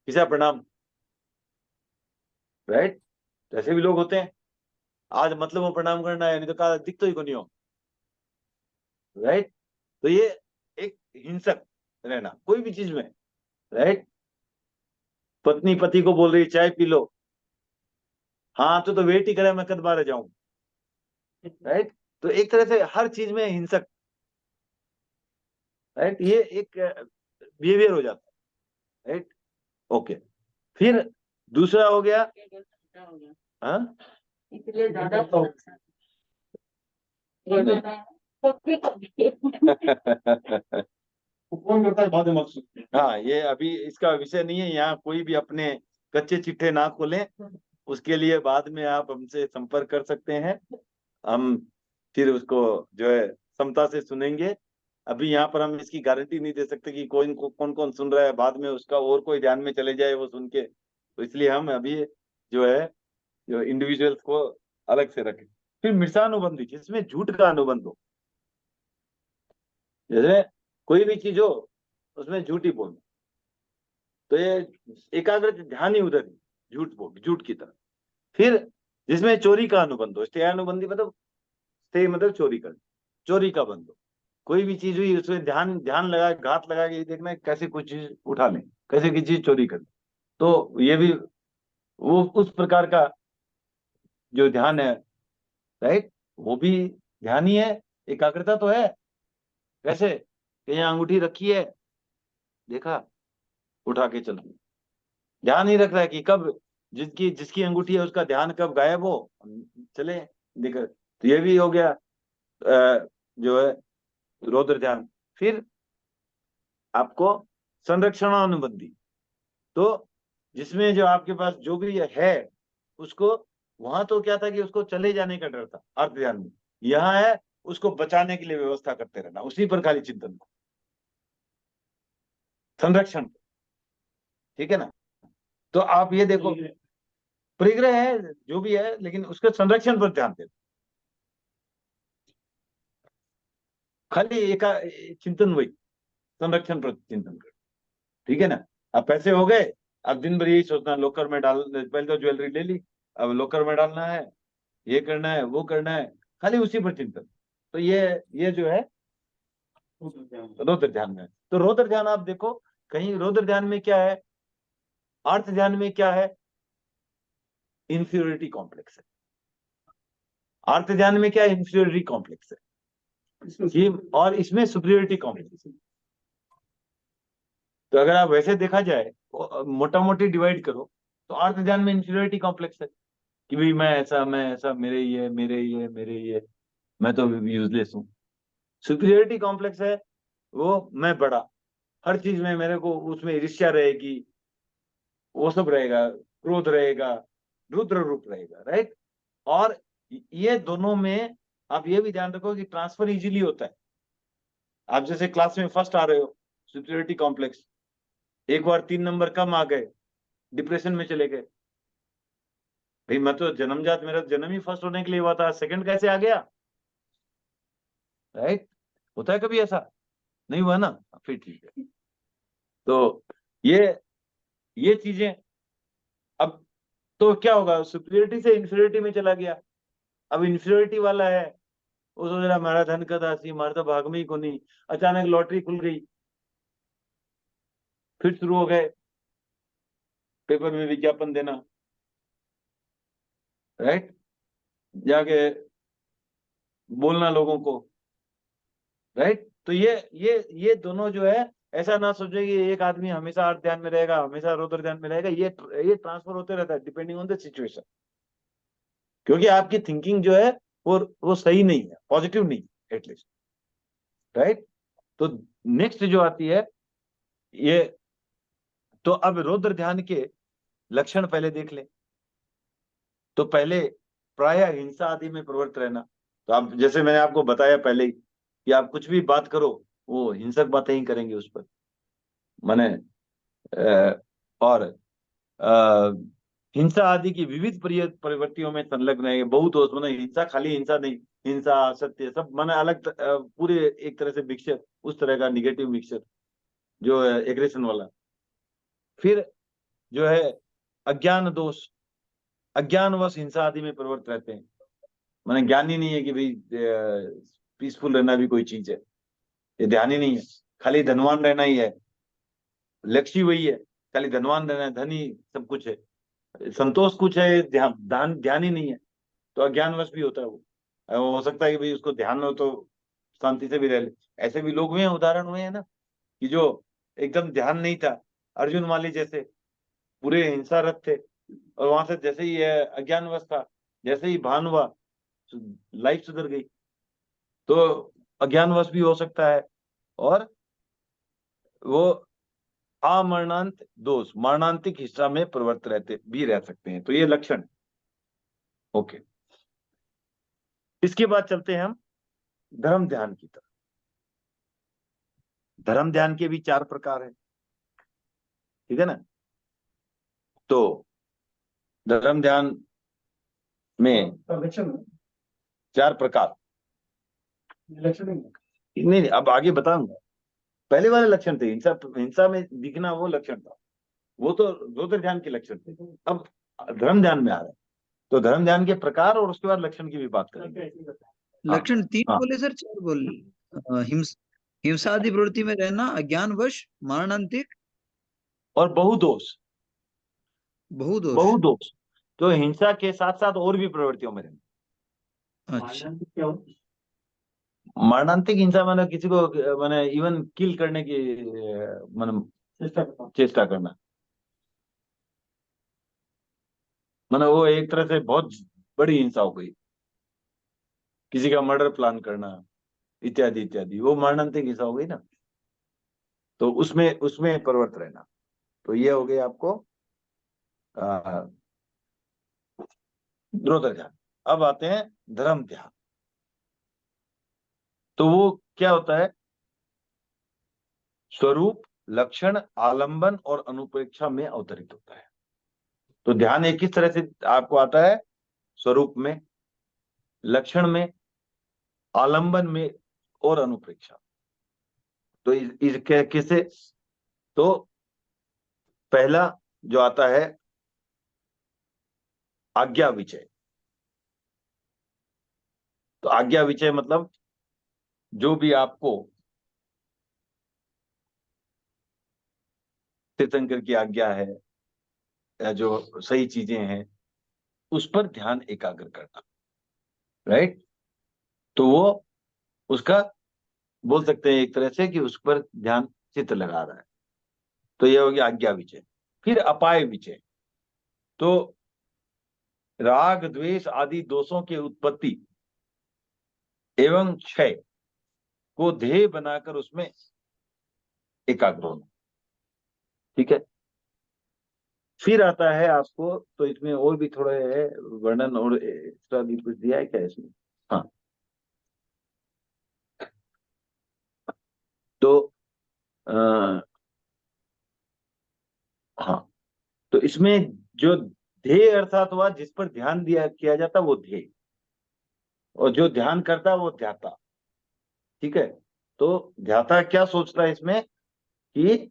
Speaker 1: किसा प्रणाम। राइट? तो ऐसे भी लोग होते हैं, आज मतलब वो प्रणाम करना है, नहीं तो कहा दिख तो ही को नहीं हो। राइट? तो ये एक हिंसक रहना कोई भी चीज में। राइट? पत्नी पति को बोल रही चाय पी लो, हाँ तो वेट ही करे, मैं कद बार जाऊं। राइट? तो एक तरह से हर चीज में हिंसक। राइट? ये एक बिहेवियर हो जाता है। राइट? ओके। फिर दूसरा हो गया, हाँ,
Speaker 4: इसलिए ज्यादा
Speaker 6: कौन करता है बाद में मकसूद?
Speaker 1: हाँ, ये अभी इसका विषय नहीं है, यहाँ कोई भी अपने कच्चे चिट्ठे ना खोलें, उसके लिए बाद में आप हमसे संपर्क कर सकते हैं, हम फिर उसको जो है क्षमता से सुनेंगे। अभी यहाँ पर हम इसकी गारंटी नहीं दे सकते कि कौन कौन सुन रहा है, बाद में उसका और कोई ध्यान में चले जाए वो सुन के, तो इसलिए हम अभी जो है जो इंडिविजुअल्स को अलग से रखें। फिर मिर्सानुबंधी, जिसमें झूठ का अनुबंध हो, जैसे कोई भी चीज हो उसमें झूठ ही बोलना, तो ये एकाग्र ध्यान ही उधर ही, झूठ बोल, झूठ की तरफ। फिर जिसमें चोरी का अनुबंध हो, अनुबंधी मतलब मतलब चोरी कर, चोरी का बंद हो। कोई भी चीज हुई उसमें ध्यान ध्यान लगा, घात लगा के ये देखना है कैसे कुछ चीज उठा लें, कैसे की चीज चोरी कर लें। तो ये भी वो उस प्रकार का जो ध्यान है। राइट? वो भी ध्यान ही है, एकाग्रता तो है। कैसे कि यहाँ अंगूठी रखी है, देखा, उठा के चल दी। ध्यान ही रख रहा है कि कब जिसकी जिसकी अंगूठी है उसका ध्यान कब गायब हो, चले देखा। तो ये भी हो गया जो है रौद्र ध्यान। फिर आपको संरक्षणानुबंधी, तो जिसमें जो आपके पास जो भी है उसको, वहां तो क्या था कि उसको चले जाने का डर था अर्थ ध्यान में, यहाँ है उसको बचाने के लिए व्यवस्था करते रहना, उसी पर खाली चिंतन था, संरक्षण। ठीक है ना? तो आप ये देखो, परिग्रह है जो भी है, लेकिन उसके संरक्षण पर ध्यान देना, खाली एक चिंतन, वही संरक्षण पर चिंतन कर। ठीक है ना? अब पैसे हो गए, अब दिन भर यही सोचना लॉकर में डाल, पहले तो ज्वेलरी ले ली, अब लॉकर में डालना है, ये करना है, वो करना है, खाली उसी पर चिंतन। तो ये जो है रौद्र ध्यान में। तो रौद्र ध्यान आप देखो, कहीं रौद्र ध्यान में क्या है, अर्थ ध्यान में क्या है, इंफीरियोरिटी कॉम्प्लेक्स है। अर्थ ध्यान में क्या है, इंफीरियोरिटी कॉम्प्लेक्स है, और इसमें सुपीरियोरिटी कॉम्प्लेक्स है। तो अगर आप वैसे देखा जाए, मोटा मोटी डिवाइड करो, तो अर्थ ध्यान में इंफीरियोरिटी कॉम्प्लेक्स है कि भाई मैं ऐसा, मेरे ये, मैं तो यूजलेस हूँ। सुपीरियोरिटी कॉम्प्लेक्स है वो मैं बड़ा, हर चीज में मेरे को, उसमें ईर्ष्या रहेगी, वो सब रहेगा, क्रोध रहेगा, रुद्र रूप रहेगा, राइट। और ये दोनों में आप ये भी ध्यान रखो कि ट्रांसफर इजीली होता है। आप जैसे क्लास में फर्स्ट आ रहे हो, सुपीरियोरिटी कॉम्प्लेक्स, एक बार 3 नंबर कम आ गए, डिप्रेशन में चले गए, भाई मैं तो जन्मजात, मेरा जन्म ही फर्स्ट होने के लिए हुआ था, सेकंड कैसे आ गया, राइट। होता है कभी ऐसा? नहीं हुआ ना, फिर ठीक है। तो ये चीजें, अब तो क्या होगा, सुपीरियरिटी से इंफीरियरिटी में चला गया। अब इंफीरियरिटी वाला है, वो सोच रहा हमारा धन का दासी, हमारा तो भाग में ही को नहीं, अचानक लॉटरी खुल गई, फिर शुरू हो गए पेपर में विज्ञापन देना, राइट, जाके बोलना लोगों को, राइट। तो ये दोनों जो है, ऐसा ना सोचे कि एक आदमी हमेशा अर्थ ध्यान में रहेगा, हमेशा रौद्र ध्यान में रहेगा, ये ट्रांसफर होते रहता है डिपेंडिंग ऑन द सिचुएशन, क्योंकि आपकी थिंकिंग जो है वो सही नहीं है, पॉजिटिव नहीं है एटलीस्ट, राइट। तो नेक्स्ट जो आती है ये, तो अब रौद्र ध्यान के लक्षण पहले देख लें। तो पहले प्राय हिंसा आदि में प्रवृत्त रहना। तो आप, जैसे मैंने आपको बताया पहले ही कि आप कुछ भी बात करो वो हिंसक बातें ही करेंगे उस पर, माने और हिंसा आदि की विविध प्रवृत्तियों में संलग्न है। बहुत हो, माने हिंसा, खाली हिंसा नहीं, हिंसा, सत्य, सब माने अलग, पूरे एक तरह से मिक्सचर, उस तरह का निगेटिव मिक्सचर जो है एग्रेशन वाला। फिर जो है अज्ञान दोष, अज्ञानवश हिंसा आदि में प्रवृत्त रहते हैं, माने ज्ञान ही नहीं है कि भाई पीसफुल रहना भी कोई चीज है, ये ध्यान ही नहीं है, खाली धनवान रहना ही है, लक्ष्य वही है, खाली धनवान रहना है, धन ही सब कुछ है, संतोष कुछ है, ध्यान ही नहीं है। तो अज्ञानवश भी होता है वो, हो सकता है कि भाई उसको ध्यान हो तो शांति से भी रह ले, ऐसे भी लोग हुए हैं, उदाहरण हुए हैं ना, कि जो एकदम ध्यान नहीं था, अर्जुन वाली जैसे पूरे हिंसारत थे, और वहां से जैसे ही अज्ञानवश था, जैसे ही भान हुआ लाइफ सुधर गई। तो अज्ञानवश भी हो सकता है, और वो अमरणांत दोष, मरणांतिक हिस्सा में प्रवृत्त रहते भी रह सकते हैं। तो ये लक्षण, ओके। इसके बाद चलते हैं हम धर्म ध्यान की तरफ। धर्म ध्यान के भी 4 प्रकार हैं, ठीक है ना। तो धर्म ध्यान में
Speaker 6: लक्षण
Speaker 1: 4 प्रकार,
Speaker 6: लक्षण
Speaker 1: नहीं अब आगे बताऊंगा। पहले वाले लक्षण थे, हिंसा में दिखना, वो लक्षण था, वो तो रौद्र ध्यान के लक्षण थे। अब धर्म ध्यान में आ रहे हैं, तो धर्म ध्यान के प्रकार और उसके बाद लक्षण की भी बात करेंगे।
Speaker 5: लक्षण 3
Speaker 1: हाँ।
Speaker 5: बोले सर, 4 बोल? हिंसा आदि प्रवृत्ति में रहना, अज्ञानवश, मारणांतिक
Speaker 1: और बहुदोष।
Speaker 5: बहुदोष।
Speaker 1: बहुदोष तो हिंसा के साथ साथ और भी प्रवृत्तियों में रहना।
Speaker 5: अच्छा,
Speaker 7: क्या हो?
Speaker 1: मरणांतिक हिंसा माने किसी को, माने इवन किल करने की माने चेष्टा करना, माने वो एक तरह से बहुत बड़ी हिंसा हो गई, किसी का मर्डर प्लान करना इत्यादि इत्यादि, वो मरणांतिक हिंसा हो गई ना। तो उसमें उसमें प्रवृत्त रहना। तो ये हो गया आपको द्रोत्र ध्यान। अब आते हैं धर्म ध्यान। तो वो क्या होता है? स्वरूप, लक्षण, आलंबन और अनुप्रेक्षा में अवतरित होता है। तो ध्यान एक किस तरह से आपको आता है? स्वरूप में, लक्षण में, आलंबन में और अनुप्रेक्षा। तो किसे? तो पहला जो आता है आज्ञा विचय। तो आज्ञा विचय मतलब जो भी आपको तीर्थंकर की आज्ञा है या जो सही चीजें हैं उस पर ध्यान एकाग्र करना, राइट? तो वो उसका बोल सकते हैं एक तरह से कि उस पर ध्यान चित्त लगा रहा है। तो ये हो गया आज्ञा विचय। फिर अपाय विचय। तो राग, द्वेष आदि दोषों की उत्पत्ति एवं क्षय को ध्येय बनाकर उसमें एकाग्र होना। ठीक है। फिर आता है आपको, तो इसमें और भी थोड़ा है वर्णन और एक्स्ट्रा भी कुछ दिया है क्या इसमें? हाँ, तो आ, हाँ, तो इसमें जो ध्येय अर्थात हुआ जिस पर ध्यान दिया किया जाता वो ध्येय, और जो ध्यान करता वो ध्याता। ठीक है। तो ध्याता क्या सोचता है इसमें कि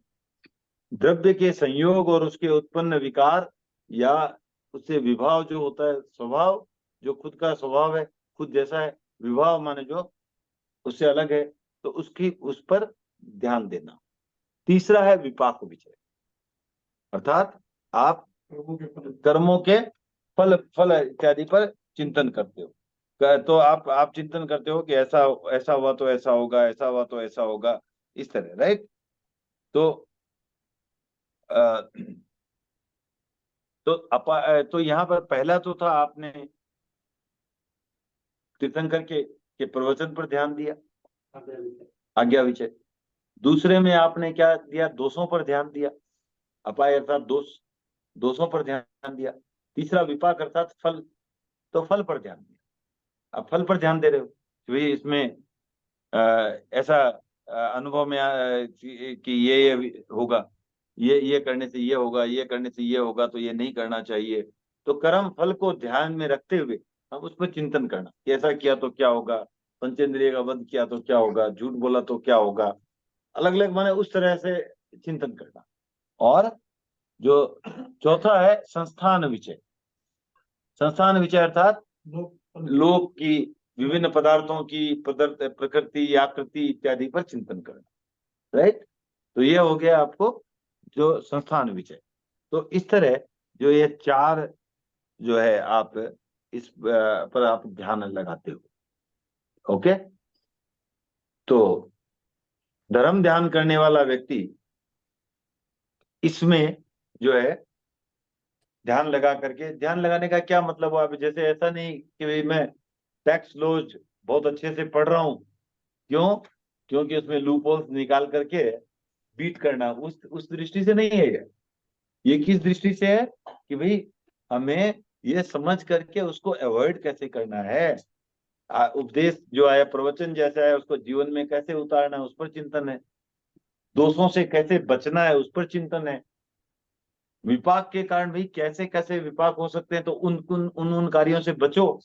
Speaker 1: द्रव्य के संयोग और उसके उत्पन्न विकार या उससे विभाव जो होता है, स्वभाव जो खुद का स्वभाव है, खुद जैसा है, विभाव माने जो उससे अलग है, तो उसकी उस पर ध्यान देना। तीसरा है विपाक विचय, अर्थात आप कर्मों के फल फल इत्यादि पर चिंतन करते हो। तो आप चिंतन करते हो कि ऐसा ऐसा हुआ तो ऐसा होगा, ऐसा हुआ तो ऐसा होगा, इस तरह, राइट? तो अ, तो यहाँ पर पहला तो था आपने तीर्थंकर के प्रवचन पर ध्यान दिया, आज्ञा विचय। दूसरे में आपने क्या दिया? दोषों पर ध्यान दिया, अपाय अर्थात दोष, दोषों पर ध्यान दिया। तीसरा विपाक अर्थात फल, तो फल पर ध्यान दिया। अब फल पर ध्यान दे रहे हो कि भाई इसमें ऐसा अनुभव में कि ये होगा, ये करने से ये होगा, ये करने से ये होगा, तो ये नहीं करना चाहिए। तो कर्म फल को ध्यान में रखते हुए हम उस पर चिंतन करना कि ऐसा किया तो क्या होगा, पंचेंद्रिय का वध किया तो क्या होगा, झूठ बोला तो क्या होगा, अलग अलग माने उस तरह से चिंतन करना। और जो चौथा है संस्थान विचय। संस्थान विचय अर्थात लोक की विभिन्न पदार्थों की प्रकृति, आकृति इत्यादि पर चिंतन करना, राइट? तो ये हो गया आपको जो संस्थान विचय। तो इस तरह जो ये चार जो है आप इस पर आप ध्यान लगाते हो। ओके। तो धर्म ध्यान करने वाला व्यक्ति इसमें जो है ध्यान लगा करके, ध्यान लगाने का क्या मतलब हुआ? जैसे ऐसा नहीं कि भाई मैं टैक्स लॉज बहुत अच्छे से पढ़ रहा हूं, क्यों? क्योंकि उसमें लूप होल्स निकाल करके बीट करना, उस दृष्टि से नहीं है ये किस दृष्टि से है कि भाई हमें ये समझ करके उसको अवॉइड कैसे करना है, उपदेश जो आया, प्रवचन जैसा है उसको जीवन में कैसे उतारना है, उस पर चिंतन है। दोषों से कैसे बचना है, उस पर चिंतन है। विपाक के कारण भाई कैसे कैसे विपाक हो सकते हैं, तो उन कार्यों से बचो,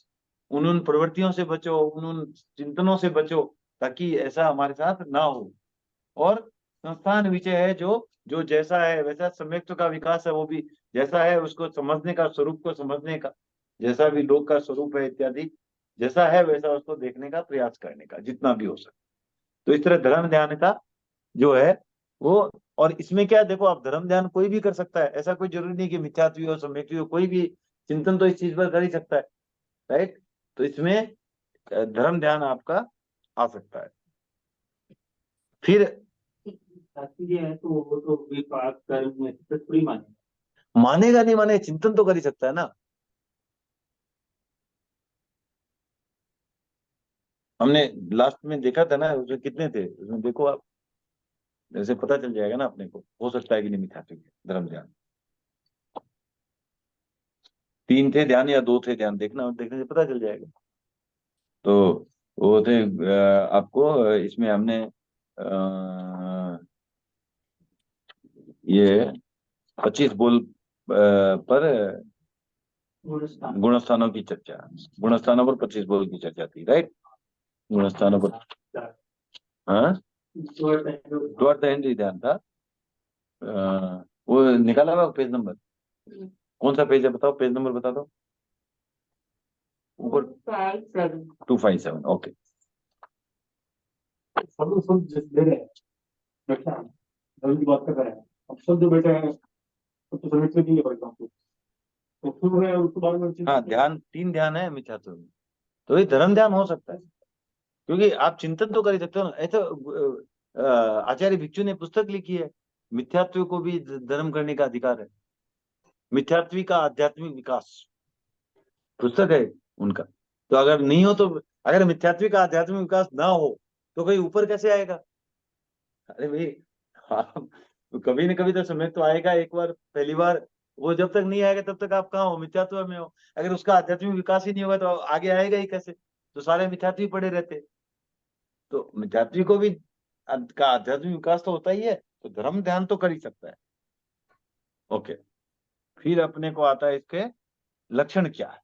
Speaker 1: उन प्रवृत्तियों से बचो, उन चिंतनों से बचो, ताकि ऐसा हमारे साथ ना हो। और संस्थान विषय है जो जो जैसा है वैसा, सम्यक्त्व का विकास है, वो भी जैसा है उसको समझने का, स्वरूप को समझने का, जैसा भी लोक का स्वरूप है इत्यादि जैसा है वैसा उसको देखने का प्रयास करने का जितना भी हो सके। तो इस तरह धर्म ध्यान का जो है वो, और इसमें क्या है, देखो आप धर्म ध्यान कोई भी कर सकता है, ऐसा कोई जरूरी नहीं कि मिथ्यात्व हो, सम्यक्त्व हो, कोई भी चिंतन तो इस चीज पर कर ही सकता है, राइट? तो इसमें धर्म ध्यान आपका आ सकता है। फिर
Speaker 7: शास्त्रीय है तो वो तो विपाक कर्म में तो थोड़ी माने।
Speaker 1: मानेगा नहीं माने, चिंतन तो कर ही सकता है ना। हमने लास्ट में देखा था ना, उसमें कितने थे, उसमें देखो आप, जैसे पता चल जाएगा ना अपने को, हो सकता है कि नहीं मिथ्यात्व धर्म ध्यान। 3 थे ध्यान या 2 थे ध्यान, देखना, देखने से पता चल जाएगा। तो वो थे आपको इसमें हमने ये 25 बोल पर
Speaker 7: गुणस्थान
Speaker 1: गुणस्थानों की चर्चा, गुणस्थानों पर 25 बोल की चर्चा थी, राइट। गुणस्थानों पर, हाँ, टुवर्ड द एंड ही ध्यान था। वो निकाला हुआ पेज नंबर, कौन सा पेज है बताओ, पेज नंबर बता दो ऊपर। 257, ओके।
Speaker 6: सब सब दे रहे हैं बेटा, धर्म की बात कर रहे हैं। अब सब जो बेटे हैं सब तो समझते नहीं है फॉर एग्जाम्पल, तो फिर है उसके बारे में
Speaker 1: हाँ, ध्यान 3 ध्यान है मिथ्यात्व में, तो ये धर्म ध्यान हो सकता है, क्योंकि आप चिंतन तो कर ही सकते हो ना। ऐसा आचार्य भिक्षु ने पुस्तक लिखी है, मिथ्यात्व को भी धर्म करने का अधिकार है, मिथ्यात्वी का आध्यात्मिक विकास पुस्तक है उनका। तो अगर नहीं हो तो, अगर मिथ्यात्वी का आध्यात्मिक विकास ना हो तो कहीं ऊपर कैसे आएगा? अरे भाई, हाँ, तो कभी न कभी तो समय तो आएगा, एक बार पहली बार, वो जब तक नहीं आएगा तब तक आप कहाँ हो, मिथ्यात्व में हो। अगर उसका आध्यात्मिक विकास ही नहीं होगा तो आगे आएगा ही कैसे? तो सारे मिथ्यात्वी पड़े रहते। तो मिथ्यात्वी को भी का आध्यात्मिक विकास तो होता ही है, तो धर्म ध्यान तो कर ही सकता है। ओके, फिर अपने को आता है इसके लक्षण क्या है,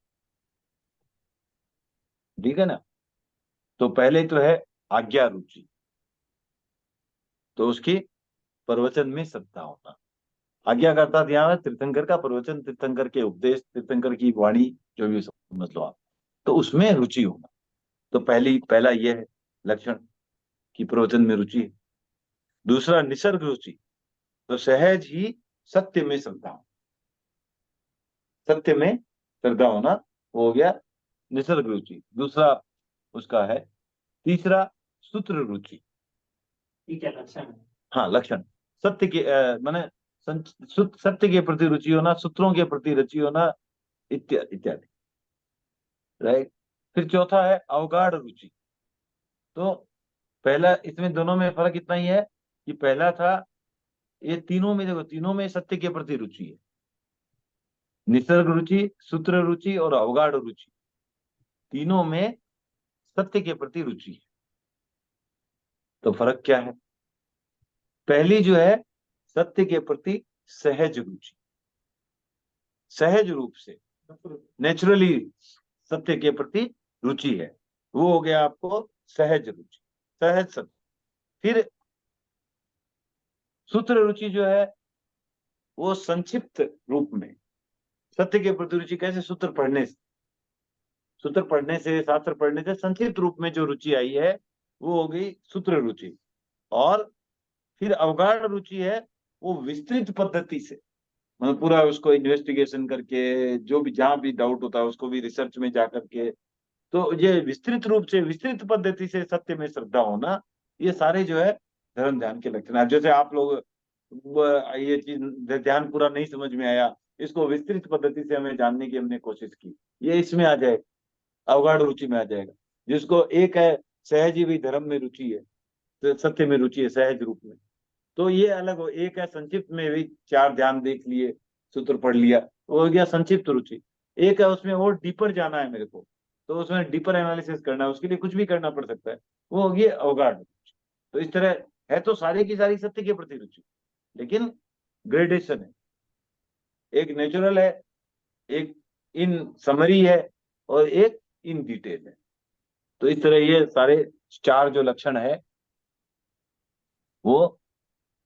Speaker 1: ठीक है ना। तो पहले तो है आज्ञा रुचि, तो उसकी प्रवचन में श्रद्धा होना। आज्ञा करता ध्यान है तीर्थंकर का प्रवचन, तीर्थंकर के उपदेश, तीर्थंकर की वाणी, जो भी समझ लो आप, तो उसमें रुचि होना। तो पहला यह है लक्षण कि प्रवचन में रुचि है। दूसरा निसर्ग रुचि, तो सहज ही सत्य में श्रद्धा, सत्य में श्रद्धा होना, वो हो गया निसर्ग रुचि। दूसरा उसका है, तीसरा सूत्र रुचि।
Speaker 7: ठीक है, लक्षण है।
Speaker 1: हाँ, लक्षण, सत्य के माने सत्य के प्रति रुचि होना, सूत्रों के प्रति रुचि होना, इत्यादि इत्यादि, राइट। फिर चौथा है अवगाढ़ रुचि। तो पहला, इसमें दोनों में फर्क इतना ही है कि पहला था, ये तीनों में देखो, तीनों में सत्य के प्रति रुचि है, निसर्ग रुचि, सूत्र रुचि और अवगाढ़ रुचि, तीनों में सत्य के प्रति रुचि है। तो फर्क क्या है? पहली जो है सत्य के प्रति सहज रुचि, सहज रूप से नेचुरली सत्य के प्रति रुचि है, वो हो गया आपको सहज रुचि, सहज सत्य। फिर सूत्र रुचि जो है वो संक्षिप्त रूप में सत्य के प्रति रुचि, कैसे? सूत्र पढ़ने से, सूत्र पढ़ने से, शास्त्र पढ़ने से संक्षिप्त रूप में जो रुचि आई है वो हो गई सूत्र रुचि। और फिर अवगाढ़ रुचि है, वो विस्तृत पद्धति से, मतलब पूरा उसको इन्वेस्टिगेशन करके, जो भी जहां भी डाउट होता है उसको भी रिसर्च में जा करके, तो ये विस्तृत रूप से, विस्तृत पद्धति से सत्य में श्रद्धा होना, ये सारे जो है धर्म ध्यान के लक्षण है। जैसे आप लोग ये चीज ध्यान पूरा नहीं समझ में आया, इसको विस्तृत पद्धति से हमें जानने की हमने कोशिश की, ये इसमें आ जाए, अवगाढ़ रुचि में आ जाएगा। जिसको एक है सहज ही भी धर्म में रुचि है, तो सत्य में रुचि है सहज रूप में, तो ये अलग हो। एक है संक्षिप्त में भी 4 ध्यान देख लिए, सूत्र पढ़ लिया, वो हो गया संक्षिप्त रुचि। एक है उसमें और डीपर जाना है मेरे को, तो उसमें डीपर एनालिसिस करना है, उसके लिए कुछ भी करना पड़ सकता है, वो होगी अवगाढ़ रुचि। तो इस तरह है, तो सारी की सारी सत्य के प्रति रुचि, लेकिन ग्रेडेशन है, एक नेचुरल है, एक इन समरी है, और एक इन डिटेल है। तो इस तरह ये सारे 4 जो लक्षण है वो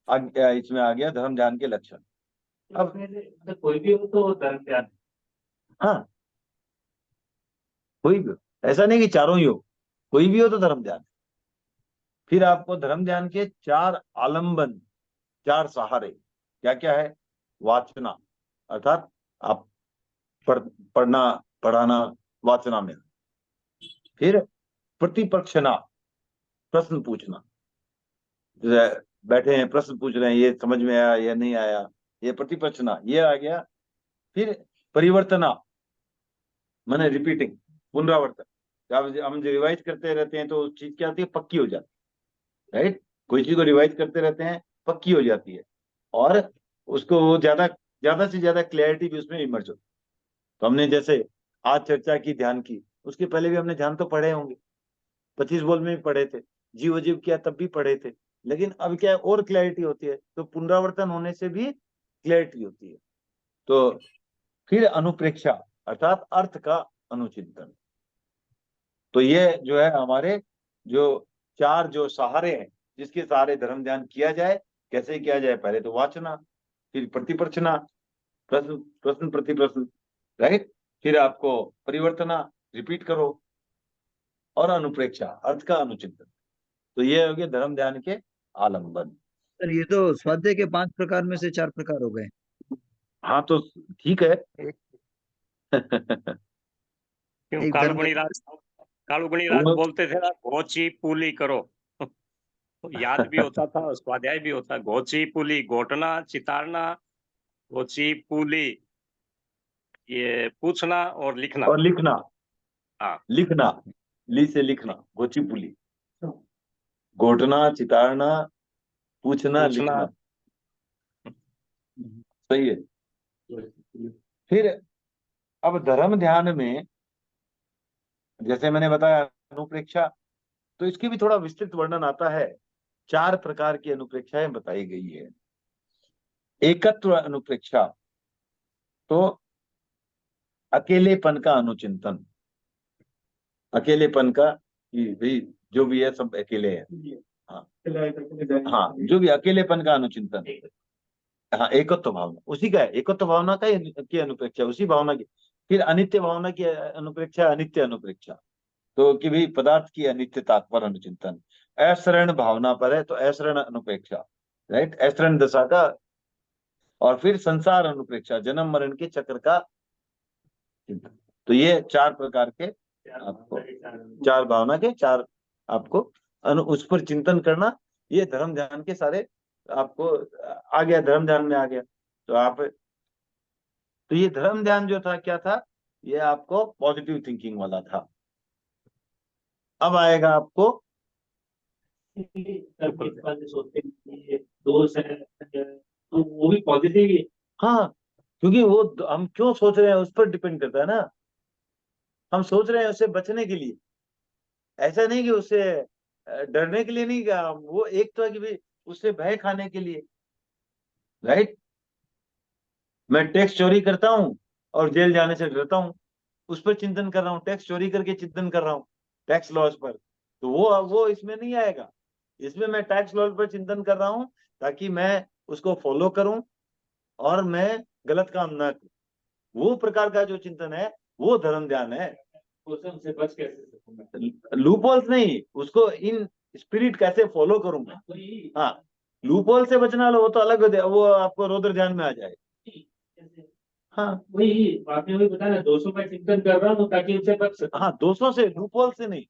Speaker 1: इसमें आ गया धर्म ध्यान के लक्षण।
Speaker 7: अब कोई भी हो तो धर्म ध्यान।
Speaker 1: हाँ, कोई भी हो, ऐसा नहीं कि चारों ही हो, कोई भी हो तो धर्म ध्यान। फिर आपको धर्म ध्यान के 4 आलंबन, 4 सहारे क्या क्या है? वाचना, अर्थात आप पढ़ना, पढ़ाना, वाचना में। फिर प्रतिपक्षना, प्रश्न पूछना, जैसे बैठे हैं प्रश्न पूछ रहे हैं, ये समझ में आया या नहीं आया, ये प्रतिपक्षना, ये आ गया। फिर परिवर्तना, माने रिपीटिंग, पुनरावर्तन, जब हम रिवाइज करते रहते हैं तो चीज क्या आती है? पक्की हो जाती है, राइट। कोई चीज को रिवाइज करते रहते हैं पक्की हो जाती है और उसको ज्यादा ज्यादा से ज्यादा क्लैरिटी भी उसमें इमर्ज होती है। तो हमने जैसे आज चर्चा की ध्यान की, उसके पहले भी हमने ध्यान तो पढ़े होंगे, 25 बोल में भी पढ़े थे, जीव अजीव किया तब भी पढ़े थे, लेकिन अब क्या है और क्लैरिटी होती है, तो पुनरावर्तन होने से भी क्लैरिटी होती है। तो फिर अनुप्रेक्षा अर्थात अर्थ का अनुचिंतन। तो ये जो है हमारे जो चार जो सहारे हैं, जिसके सहारे धर्म ध्यान किया जाए, कैसे किया जाए, पहले तो वाचना, फिर प्रतिप्रचना, प्रश्न प्रश्न प्रतिप्रश्न, राइट, फिर आपको परिवर्तना, रिपीट करो, और अनुप्रेक्षा अर्थ का अनुचिंतन। तो ये हो गए धर्म ध्यान के आलंबन।
Speaker 5: सर ये तो स्वाध्याय के 5 प्रकार में से 4 प्रकार हो गए।
Speaker 1: हाँ तो ठीक है।
Speaker 2: क्यों
Speaker 5: एक धर्म
Speaker 2: कालुगुणी राज बोलते थे ना, घोची पुली करो। तो याद भी होता था, स्वाध्याय भी होता। घोची पुली, घोटना, चितारना, घोची पुली, ये पूछना और लिखना।
Speaker 1: और लिखना,
Speaker 2: हाँ,
Speaker 1: लिखना, ली से लिखना, गोची पुली, घोटना, चितारना, पूछना, लिखना, सही है। फिर अब धर्म ध्यान में जैसे मैंने बताया अनुप्रेक्षा, तो इसकी भी थोड़ा विस्तृत वर्णन आता है। 4 प्रकार की अनुप्रेक्षाएं बताई गई है। एकत्व अनुप्रेक्षा, तो अकेलेपन का अनुचिंतन, अकेलेपन का कि भाई जो भी है सब अकेले हैं, हाँ जो भी अकेलेपन का अनुचिंतन, हाँ एकत्व भावना, उसी का है, एकत्व भावना का की अनुप्रेक्षा, उसी भावना की। फिर अनित्य भावना की अनुप्रेक्षा, अनित्य अनुप्रेक्षा, तो कि भाई पदार्थ की अनित्यता पर अनुचिंतन। अशरण भावना पर है तो अशरण अनुप्रेक्षा, राइट, अशरण दशा का। और फिर संसार अनुप्रेक्षा, जन्म मरण के चक्र का चिंतन। तो ये 4 प्रकार के आपको, 4 भावना के 4 आपको उस पर चिंतन करना, ये धर्म ध्यान के सारे आपको आ गया, धर्म ध्यान में आ गया। तो आप, तो ये धर्म ध्यान जो था क्या था, ये आपको पॉजिटिव थिंकिंग वाला था। अब आएगा आपको
Speaker 7: सोचते हैं कि ये दोष है, तो वो भी पॉजिटिव ही है।
Speaker 1: हाँ, क्योंकि वो हम क्यों सोच रहे हैं उस पर डिपेंड करता है ना। हम सोच रहे हैं उससे बचने के लिए, ऐसा नहीं कि उससे डरने के लिए नहीं, वो एक तो है कि भाई उससे भय खाने के लिए, राइट। मैं टैक्स चोरी करता हूँ और जेल जाने से डरता हूँ, उस पर चिंतन कर रहा हूँ, टैक्स चोरी करके चिंतन कर रहा हूँ टैक्स लॉस पर, तो वो इसमें नहीं आएगा। इसमें मैं टैक्स लॉस पर चिंतन कर रहा हूँ ताकि मैं उसको फॉलो करूं और मैं गलत काम ना करूं। वो प्रकार का जो चिंतन है वो धर्म ध्यान है।
Speaker 7: से बच कैसे सकूंगा?
Speaker 1: लूपहोल्स नहीं, उसको इन स्पिरिट कैसे फॉलो करूंगा। हाँ, लूपहोल से बचना लो वो तो अलग है, वो आपको रौद्र ध्यान में आ जाए। हाँ
Speaker 7: वही आपने वही बताया, दोषों का चिंतन कर रहा हूँ ताकि उनसे बच सकूं।
Speaker 1: हाँ, दोषों से, लूपहोल से नहीं।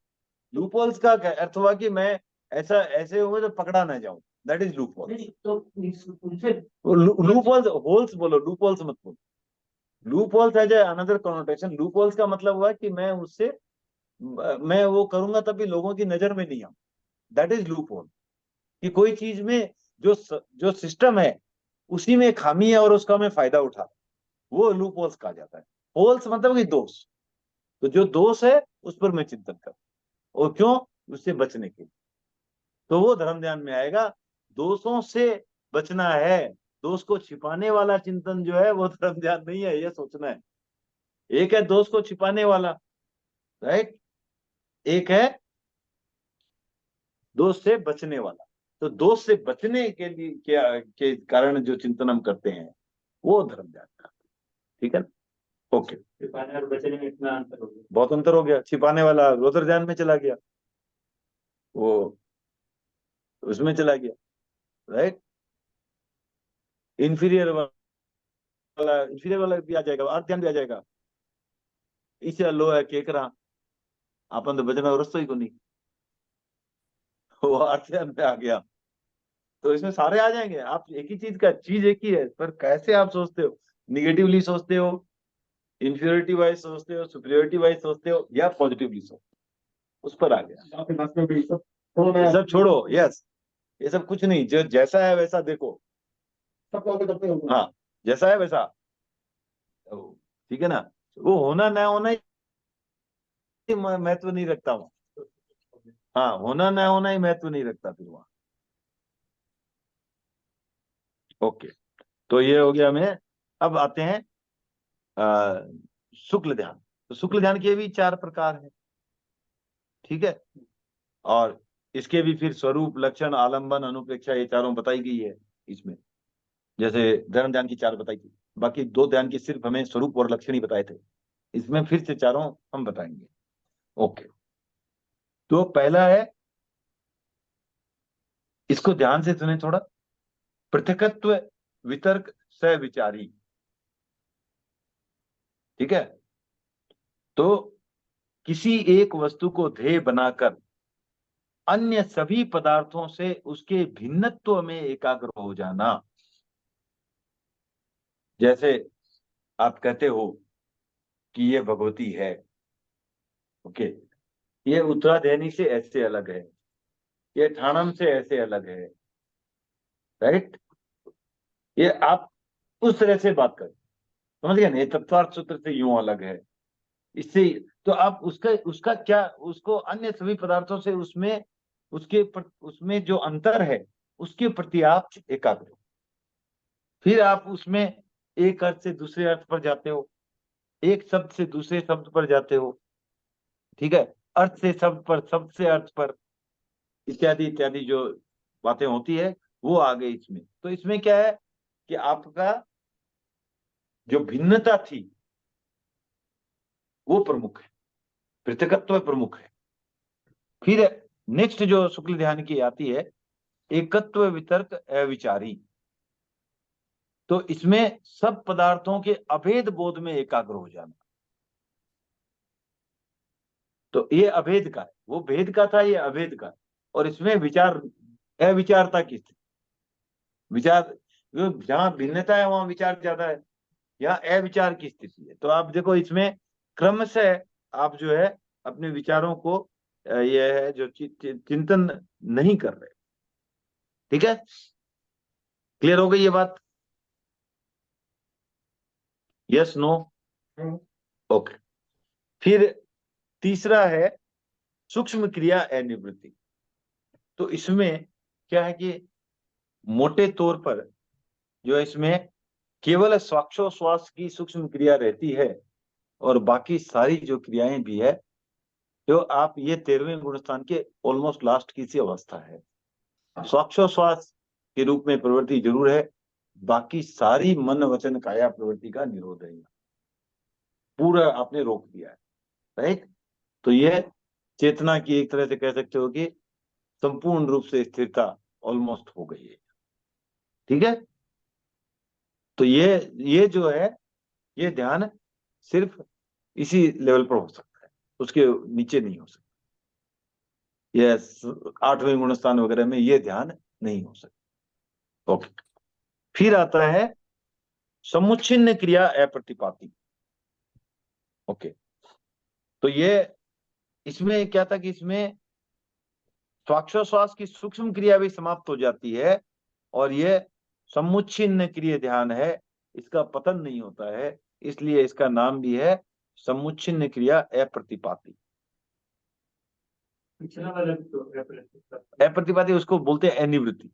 Speaker 1: लूपहोल्स का अर्थ हुआ कि मैं ऐसा ऐसे हुए तो पकड़ा ना जाऊं, दैट इज लूपहोल।
Speaker 7: तो उनसे
Speaker 1: लूपहोल्स, होल्स बोलो, लूपहोल्स मत बोलो। लूपहोल्स है अनदर कॉनोटेशन। लूपहोल्स का मतलब हुआ कि मैं उससे, मैं वो करूंगा तभी लोगों की नजर में नहीं आऊं, दैट इज लूपहोल। कि कोई चीज में जो सिस्टम है उसी में खामी है और उसका मैं फायदा उठा, वो लूपहोल्स कहा जाता है। होल्स मतलब कि दोष, तो जो दोष है उस पर मैं चिंतन कर, और क्यों, उससे बचने के लिए, तो वो धर्म ध्यान में आएगा। दोषों से बचना है, दोष को छिपाने वाला चिंतन जो है वो धर्म ध्यान नहीं है, ये सोचना है। एक है दोष को छिपाने वाला, राइट, एक है दोष से बचने वाला। तो दोष से बचने के लिए क्या के कारण जो चिंतन हम करते हैं वो धर्म ध्यान का, ठीक है। ओके,
Speaker 7: छिपाने और बचने में इतना अंतर हो गया।
Speaker 1: बहुत अंतर हो गया। छिपाने वाला रौद्र ध्यान में चला गया, वो उसमें चला गया, राइट। इंफीरियर वाला भी आ जाएगा, अर्थ ध्यान भी आ जाएगा। इसे लो है केकरा अपन तो बचना रस्तो ही को नहीं, वो अर्थ ध्यान में आ गया। तो इसमें सारे आ जाएंगे। आप एक ही चीज का, चीज एक ही है, पर कैसे आप सोचते हो, निगेटिवली सोचते हो, इंफीरियरिटी वाइज सोचते हो, सुपीरियरिटी वाइज सोचते हो, या पॉजिटिवली सोचते हो, उस पर आ गया।
Speaker 6: यहाँ पे लास्ट में भी सब छोड़ो ना।
Speaker 1: सब छोड़ो, यस, ये सब कुछ नहीं, जो जैसा है वैसा देखो।
Speaker 6: सब करते करते हो
Speaker 1: हाँ, जैसा है वैसा, ठीक है ना। वो होना ना होना ही महत्व नहीं रखता हूँ। हाँ, होना ना होना ही महत्व नहीं रखता फिर वहां। ओके, तो ये हो गया में। अब आते हैं शुक्ल ध्यान। तो शुक्ल ध्यान के भी 4 प्रकार हैं, ठीक है। और इसके भी फिर स्वरूप, लक्षण, आलंबन, अनुप्रेक्षा, ये चारों बताई गई है इसमें। जैसे धर्म ध्यान की 4 बताई थी, बाकी 2 ध्यान की सिर्फ हमें स्वरूप और लक्षण ही बताए थे। इसमें फिर से चारों हम बताएंगे। ओके, तो पहला है, इसको ध्यान से सुने थोड़ा। पृथकत्व वितर्क सविचारी, ठीक है। तो किसी एक वस्तु को ध्येय बनाकर अन्य सभी पदार्थों से उसके भिन्नत्व में एकाग्र हो जाना। जैसे आप कहते हो कि ये भगवती है, ओके, ये उत्तराधैनी से ऐसे अलग है, ये ठाणम से ऐसे अलग है, राइट। ये आप उस तरह से बात करें, समझ गए ना। ये तत्वार्थ सूत्र से यूं अलग है, इससे। तो आप उसका उसका क्या, उसको अन्य सभी पदार्थों से उसमें उसमें जो अंतर है उसके प्रति आप एकाग्र हो। फिर आप उसमें एक अर्थ से दूसरे अर्थ पर जाते हो, एक शब्द से दूसरे शब्द पर जाते हो, ठीक है। अर्थ से शब्द पर, शब्द से अर्थ पर, इत्यादि इत्यादि जो बातें होती है वो आ गई इसमें। तो इसमें क्या है कि आपका जो भिन्नता थी वो प्रमुख है, पृथकत्व प्रमुख है। फिर नेक्स्ट जो शुक्ल ध्यान की आती है, एकत्व वितर्क अविचारी। तो इसमें सब पदार्थों के अभेद बोध में एकाग्र हो जाना। तो ये अभेद का है, वो भेद का था, ये अभेद का। और इसमें विचार, अविचारता की स्थिति, विचार, जहां भिन्नता है वहां विचार ज्यादा है, यहाँ अविचार की स्थिति है। तो आप देखो इसमें क्रम से आप जो है अपने विचारों को ये है जो चिंतन नहीं कर रहे, ठीक है। क्लियर हो गई ये बात? Yes, no? ओके। फिर तीसरा है सूक्ष्म क्रिया अनिवृत्ति। तो इसमें क्या है कि मोटे तौर पर जो इसमें केवल श्वासोश्वास की सूक्ष्म क्रिया रहती है, और बाकी सारी जो क्रियाएं भी है, जो आप ये 13वें गुणस्थान के ऑलमोस्ट लास्ट की सी अवस्था है। श्वासोश्वास के रूप में प्रवृत्ति जरूर है, बाकी सारी मन वचन काया प्रवृत्ति का निरोध है, पूरा आपने रोक दिया है, राइट। तो ये चेतना की एक तरह से कह सकते हो कि संपूर्ण रूप से स्थिरता ऑलमोस्ट हो गई है, ठीक है। तो ये जो है, ये ध्यान सिर्फ इसी लेवल पर हो सकता है, उसके नीचे नहीं हो सकता। ये 8वें गुणस्थान वगैरह में ये ध्यान नहीं हो सकता। ओके, फिर आता है समुच्छिन्न क्रिया अप्रतिपाती। ओके, तो ये इसमें क्या था कि इसमें श्वासोश्वास की सूक्ष्म क्रिया भी समाप्त हो जाती है, और ये समुच्छिन्न क्रिय ध्यान है, इसका पतन नहीं होता है, इसलिए इसका नाम भी है समुच्छिन्न क्रिया अप्रतिपाती।
Speaker 7: पिछला वाला भी तो reference करता है।
Speaker 1: अप्रतिपाती उसको बोलते हैं अनिवृत्ति।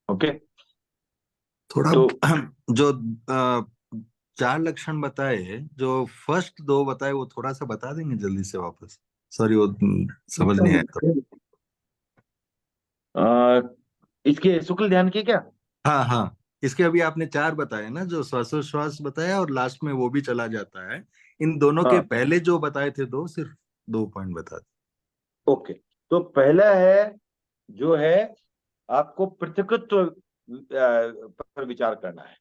Speaker 1: ओके,
Speaker 8: थोड़ा
Speaker 1: तो
Speaker 8: जो 4 लक्षण बताए, जो फर्स्ट 2 बताए वो थोड़ा सा बता देंगे जल्दी से वापस? सॉरी, वो समझ नहीं आया तो।
Speaker 1: इसके शुक्ल ध्यान की क्या?
Speaker 8: हाँ हाँ, इसके अभी आपने 4 बताए ना, जो श्वासोश्वास बताया और लास्ट में वो भी चला जाता है। इन दोनों के
Speaker 1: हाँ,
Speaker 8: पहले जो बताए थे 2, सिर्फ 2 पॉइंट बता
Speaker 1: ओके। तो पहला है जो है आपको पृथकत्व पर विचार करना है,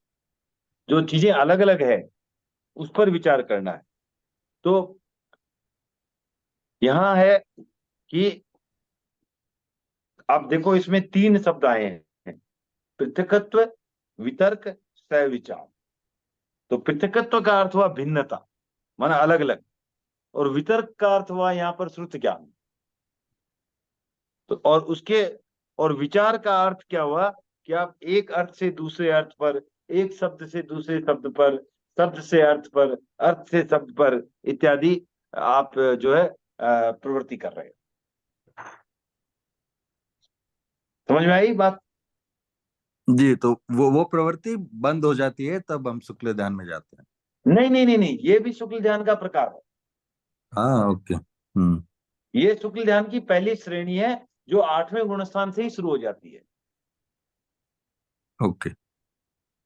Speaker 1: जो चीजें अलग अलग है उस पर विचार करना है। तो यहां है कि आप देखो इसमें 3 शब्द आए हैं, पृथकत्व, वितर्क, सविचार। तो पृथकत्व का अर्थ हुआ भिन्नता, माना अलग अलग, और वितर्क का अर्थ हुआ यहाँ पर श्रुत ज्ञान। तो और विचार का अर्थ क्या हुआ कि आप एक अर्थ से दूसरे अर्थ पर, एक शब्द से दूसरे शब्द पर, शब्द से अर्थ पर, अर्थ से शब्द पर इत्यादि आप जो है प्रवृत्ति कर रहे हो। समझ में आई बात?
Speaker 8: जी, तो वो प्रवृत्ति बंद हो जाती है तब हम शुक्ल ध्यान में जाते हैं।
Speaker 1: नहीं नहीं नहीं नहीं, ये भी शुक्ल ध्यान का प्रकार है।
Speaker 8: हाँ, ओके।
Speaker 1: ये शुक्ल ध्यान की पहली श्रेणी है जो 8वें गुणस्थान से ही शुरू हो जाती है।
Speaker 8: ओके।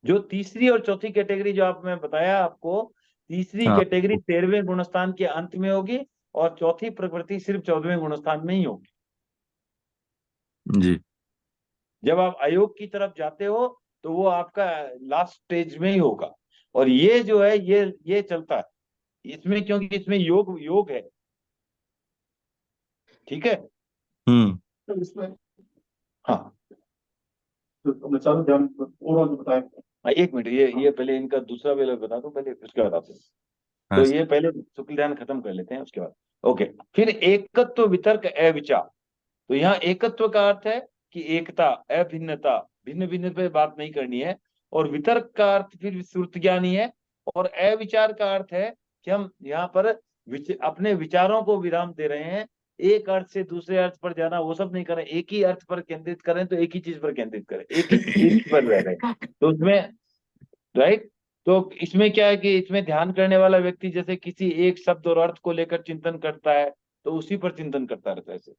Speaker 1: जो तीसरी और चौथी कैटेगरी जो आप मैं बताया आपको, तीसरी
Speaker 8: हाँ।
Speaker 1: कैटेगरी 13वें गुणस्थान के अंत में होगी और चौथी प्रकृति सिर्फ 14वें गुणस्थान में ही होगी।
Speaker 8: जी।
Speaker 1: जब आप अयोग की तरफ जाते हो तो वो आपका लास्ट स्टेज में ही होगा। और ये जो है ये चलता है इसमें, क्योंकि इसमें योग है। ठीक है।
Speaker 6: तो इसमें
Speaker 1: हाँ,
Speaker 6: तो मैं चालू ध्यान ओवरऑल बताएं।
Speaker 1: एक मिनट, ये पहले इनका दूसरा वेला बता दो पहले, उसके बाद आपसे।
Speaker 8: हाँ,
Speaker 1: तो ये पहले शुक्ल ध्यान खत्म कर लेते हैं उसके बाद। ओके, फिर एकत्व वितर्क अविचार। तो यहाँ एकत्व का अर्थ है कि एकता, अभिन्नता, भिन्न भिन्न पे बात नहीं करनी है। और वितर्क का अर्थ फिर श्रुत ज्ञानी है। और अविचार का अर्थ है कि हम यहाँ पर अपने विचारों को विराम दे रहे हैं। एक अर्थ से दूसरे अर्थ पर जाना वो सब नहीं करें, एक ही अर्थ पर केंद्रित करें, तो एक ही चीज पर केंद्रित करें, एक ही पर रह रहे हैं। तो उसमें राइट, तो इसमें क्या है कि इसमें ध्यान करने वाला व्यक्ति जैसे किसी एक शब्द और अर्थ को लेकर चिंतन करता है तो उसी पर चिंतन करता रहता है।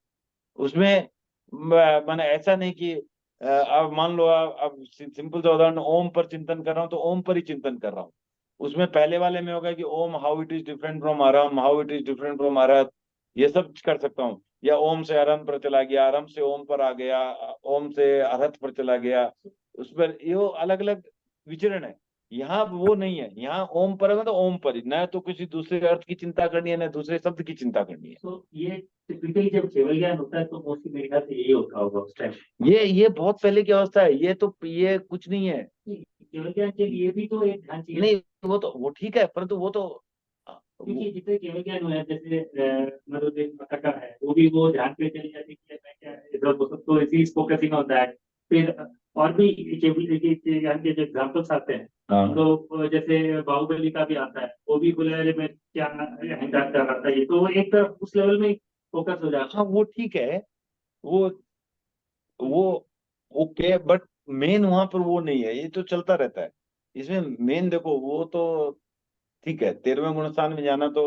Speaker 1: उसमें माने ऐसा नहीं कि अब मान लो अब सिंपल सा उदाहरण, ओम पर चिंतन कर रहा हूँ तो ओम पर ही चिंतन कर रहा हूँ। उसमें पहले वाले में होगा कि Om how it is different from Arham, how it is different from Arhat, ये सब कर सकता हूँ। या ओम से अरहम पर चला गया, अरहम से ओम पर आ गया, ओम से अरहत पर चला गया, उस पर ये अलग अलग विचरण है। यहाँ वो नहीं है, यहाँ ओम पर है तो ओम पर ही, न तो किसी दूसरे अर्थ की चिंता करनी है न दूसरे शब्द की चिंता करनी है।
Speaker 7: तो ये टिपिकली जब केवल ज्ञान होता है तो मोस्टली मेरे ख्याल से यही होता होगा उस टाइम।
Speaker 1: ये बहुत पहले की अवस्था है, ये कुछ नहीं है।
Speaker 7: केवल ज्ञान के लिए भी तो एक ध्यान चाहिए।
Speaker 1: नहीं, वो ठीक है, परंतु वो तो
Speaker 7: क्योंकि जितने केवल ज्ञान हुआ है, जैसे मतलब कटा है, वो भी वो ध्यान पे चली जाती है कि मैं क्या इधर वो सब तो इसी फोकसिंग होता है। फिर और भी केवल ज्ञान के जो एग्जाम्पल्स आते हैं,
Speaker 1: हाँ।
Speaker 7: तो जैसे बाहुबली का भी आता है, वो भी बोले अरे मैं क्या अहंकार कर रहा था, ये तो एक तरफ उस लेवल में फोकस हो जाता है।
Speaker 1: हाँ, वो ठीक है, वो ओके, बट मेन वहां पर वो नहीं है, ये तो चलता रहता है। इसमें मेन देखो, वो तो ठीक है, 13वें गुणस्थान में जाना तो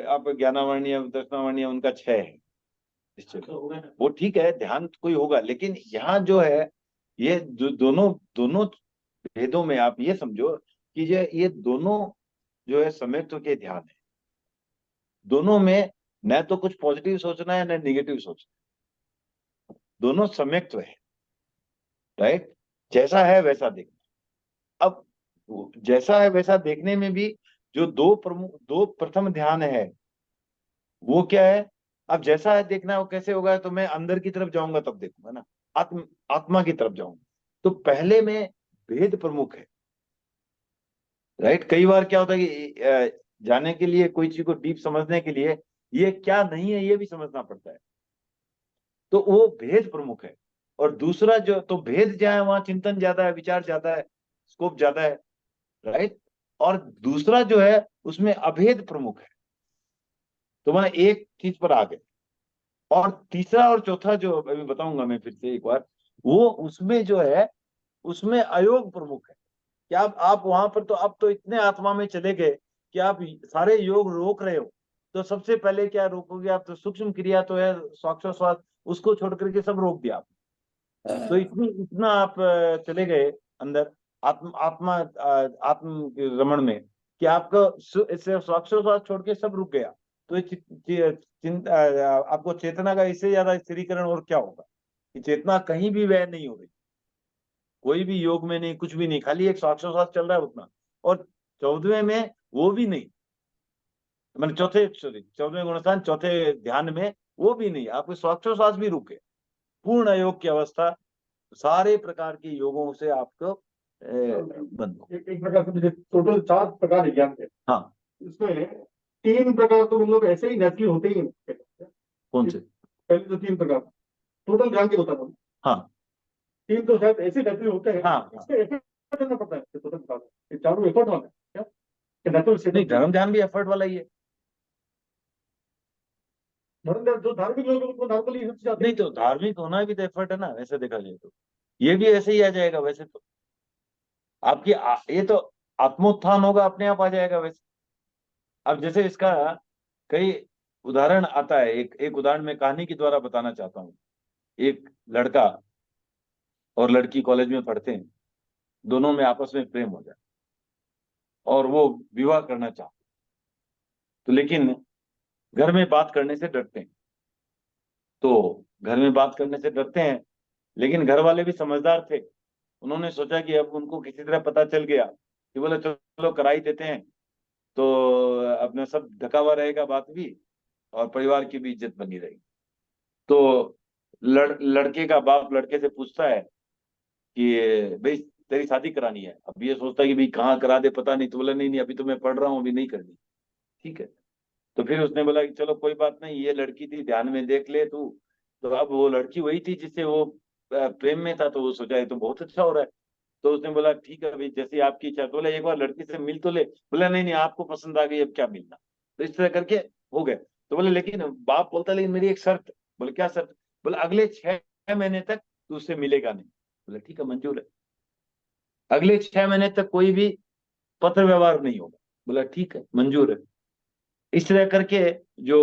Speaker 1: आप ज्ञानावर्णीय दर्शनावर्णीय उनका 6 है निश्चित, वो ठीक है, ध्यान कोई होगा। लेकिन यहाँ जो है ये दोनों दोनों भेदों में आप ये समझो कि ये दोनों जो है समेत्व के ध्यान है। दोनों में न तो कुछ पॉजिटिव सोचना है न निगेटिव सोचना, दोनों समेत्व है। राइट, जैसा है वैसा देखना। अब जैसा है वैसा देखने में भी जो दो प्रथम ध्यान है वो क्या है। अब जैसा है देखना वो कैसे होगा, तो मैं अंदर की तरफ जाऊंगा तब देखूंगा ना, आत्मा की तरफ जाऊंगा। तो पहले में भेद प्रमुख है। राइट, कई बार क्या होता है कि जाने के लिए, कोई चीज को डीप समझने के लिए ये क्या नहीं है ये भी समझना पड़ता है, तो वो भेद प्रमुख है। और दूसरा जो, तो भेद जहाँ है वहां चिंतन ज्यादा है, विचार ज्यादा है, स्कोप ज्यादा है। राइट, और दूसरा जो है उसमें अभेद प्रमुख है, तो वहां एक चीज पर आ गए। और तीसरा और चौथा जो अभी बताऊंगा मैं फिर से एक बार, वो उसमें जो है उसमें अयोग प्रमुख है। कि आप वहां पर तो अब तो इतने आत्मा में चले गए कि आप सारे योग रोक रहे हो। तो सबसे पहले क्या रोकोगे आप, तो सूक्ष्म क्रिया तो है श्वासोच्छ्वास, उसको छोड़ करके सब रोक दिया आप। तो इतना आप चले गए अंदर आत्म रमण में कि आपका श्वासोच्छ्वास छोड़ के सब रुक गया। तो आपको चेतना का इससे ज्यादा स्थिरीकरण और क्या होगा कि चेतना कहीं भी व्यय नहीं हो रही, कोई भी योग में नहीं, कुछ भी नहीं, खाली एक श्वासोच्छ्वास चल रहा है उतना। और 14वें में वो भी नहीं, मैंने 14वें गुणस्थान चौथे ध्यान में वो भी नहीं, आपके श्वासोच्छ्वास भी रुके, पूर्ण अयोग की अवस्था। सारे प्रकार के योगों से आपको बंद हो।
Speaker 6: एक प्रकार से टोटल 4 प्रकार है ज्ञान के।
Speaker 1: हाँ,
Speaker 6: इसमें 3 प्रकार तो मतलब ऐसे ही नेचुरली होते ही हैं।
Speaker 1: कौन से?
Speaker 6: पहले तो 3 प्रकार, टोटल ध्यान के बताता हूँ।
Speaker 1: हाँ
Speaker 6: 3 तो शायद ऐसे नेचुरल होते हैं,
Speaker 1: हाँ।
Speaker 6: इसमें एफर्ट करना पड़ता है, टोटल बता दो, ये चारों एफर्ट वाला है क्या? नेचुरल
Speaker 1: नहीं, धर्म ध्यान भी एफर्ट वाला ही है।
Speaker 6: धर्म जो धार्मिक लोग हैं, उनको नॉर्मली ये सब चीजें आती
Speaker 1: नहीं तो धार्मिक होना भी तो एफर्ट है ना, वैसे देखा जाए तो ये भी ऐसे ही आ जाएगा वैसे तो। आपकी ये तो आत्मोत्थान होगा, अपने आप आ जाएगा वैसे। अब जैसे इसका कई उदाहरण आता है, एक उदाहरण मैं कहानी के द्वारा बताना चाहता हूँ। एक लड़का और लड़की कॉलेज में पढ़ते हैं, दोनों में आपस में प्रेम हो जाए और वो विवाह करना चाहते, तो लेकिन घर में बात करने से डरते हैं। तो घर में बात करने से डरते हैं, लेकिन घर वाले भी समझदार थे। उन्होंने सोचा कि अब उनको किसी तरह पता चल गया कि बोले चलो करा ही देते हैं, तो अपना सब ढका हुआ रहेगा बात भी, और परिवार की भी इज्जत बनी रहेगी। तो लड़के का बाप लड़के से पूछता है कि भाई तेरी शादी करानी है। अब ये सोचता है कि भाई कहाँ करा दे पता नहीं, तो बोला नहीं नहीं अभी तो मैं पढ़ रहा हूँ, अभी नहीं करनी। ठीक है, तो फिर उसने बोला कि चलो कोई बात नहीं, ये लड़की थी ध्यान में देख ले तू। तो अब वो लड़की वही थी जिससे वो प्रेम में था, तो वो सोचा ये तो बहुत अच्छा हो रहा है। तो उसने बोला ठीक है भाई जैसी आपकी इच्छा। तो बोला एक बार लड़की से मिल तो ले। बोला नहीं नहीं आपको पसंद आ गई, अब क्या मिलना। तो इस तरह करके हो गए। तो बोले लेकिन बाप बोलता लेकिन मेरी एक शर्त। बोले क्या शर्त। बोले अगले 6 महीने तक तू उससे मिलेगा नहीं। बोले ठीक है मंजूर है। अगले 6 महीने तक कोई भी पत्र व्यवहार नहीं होगा। बोला ठीक है मंजूर है। इस तरह करके जो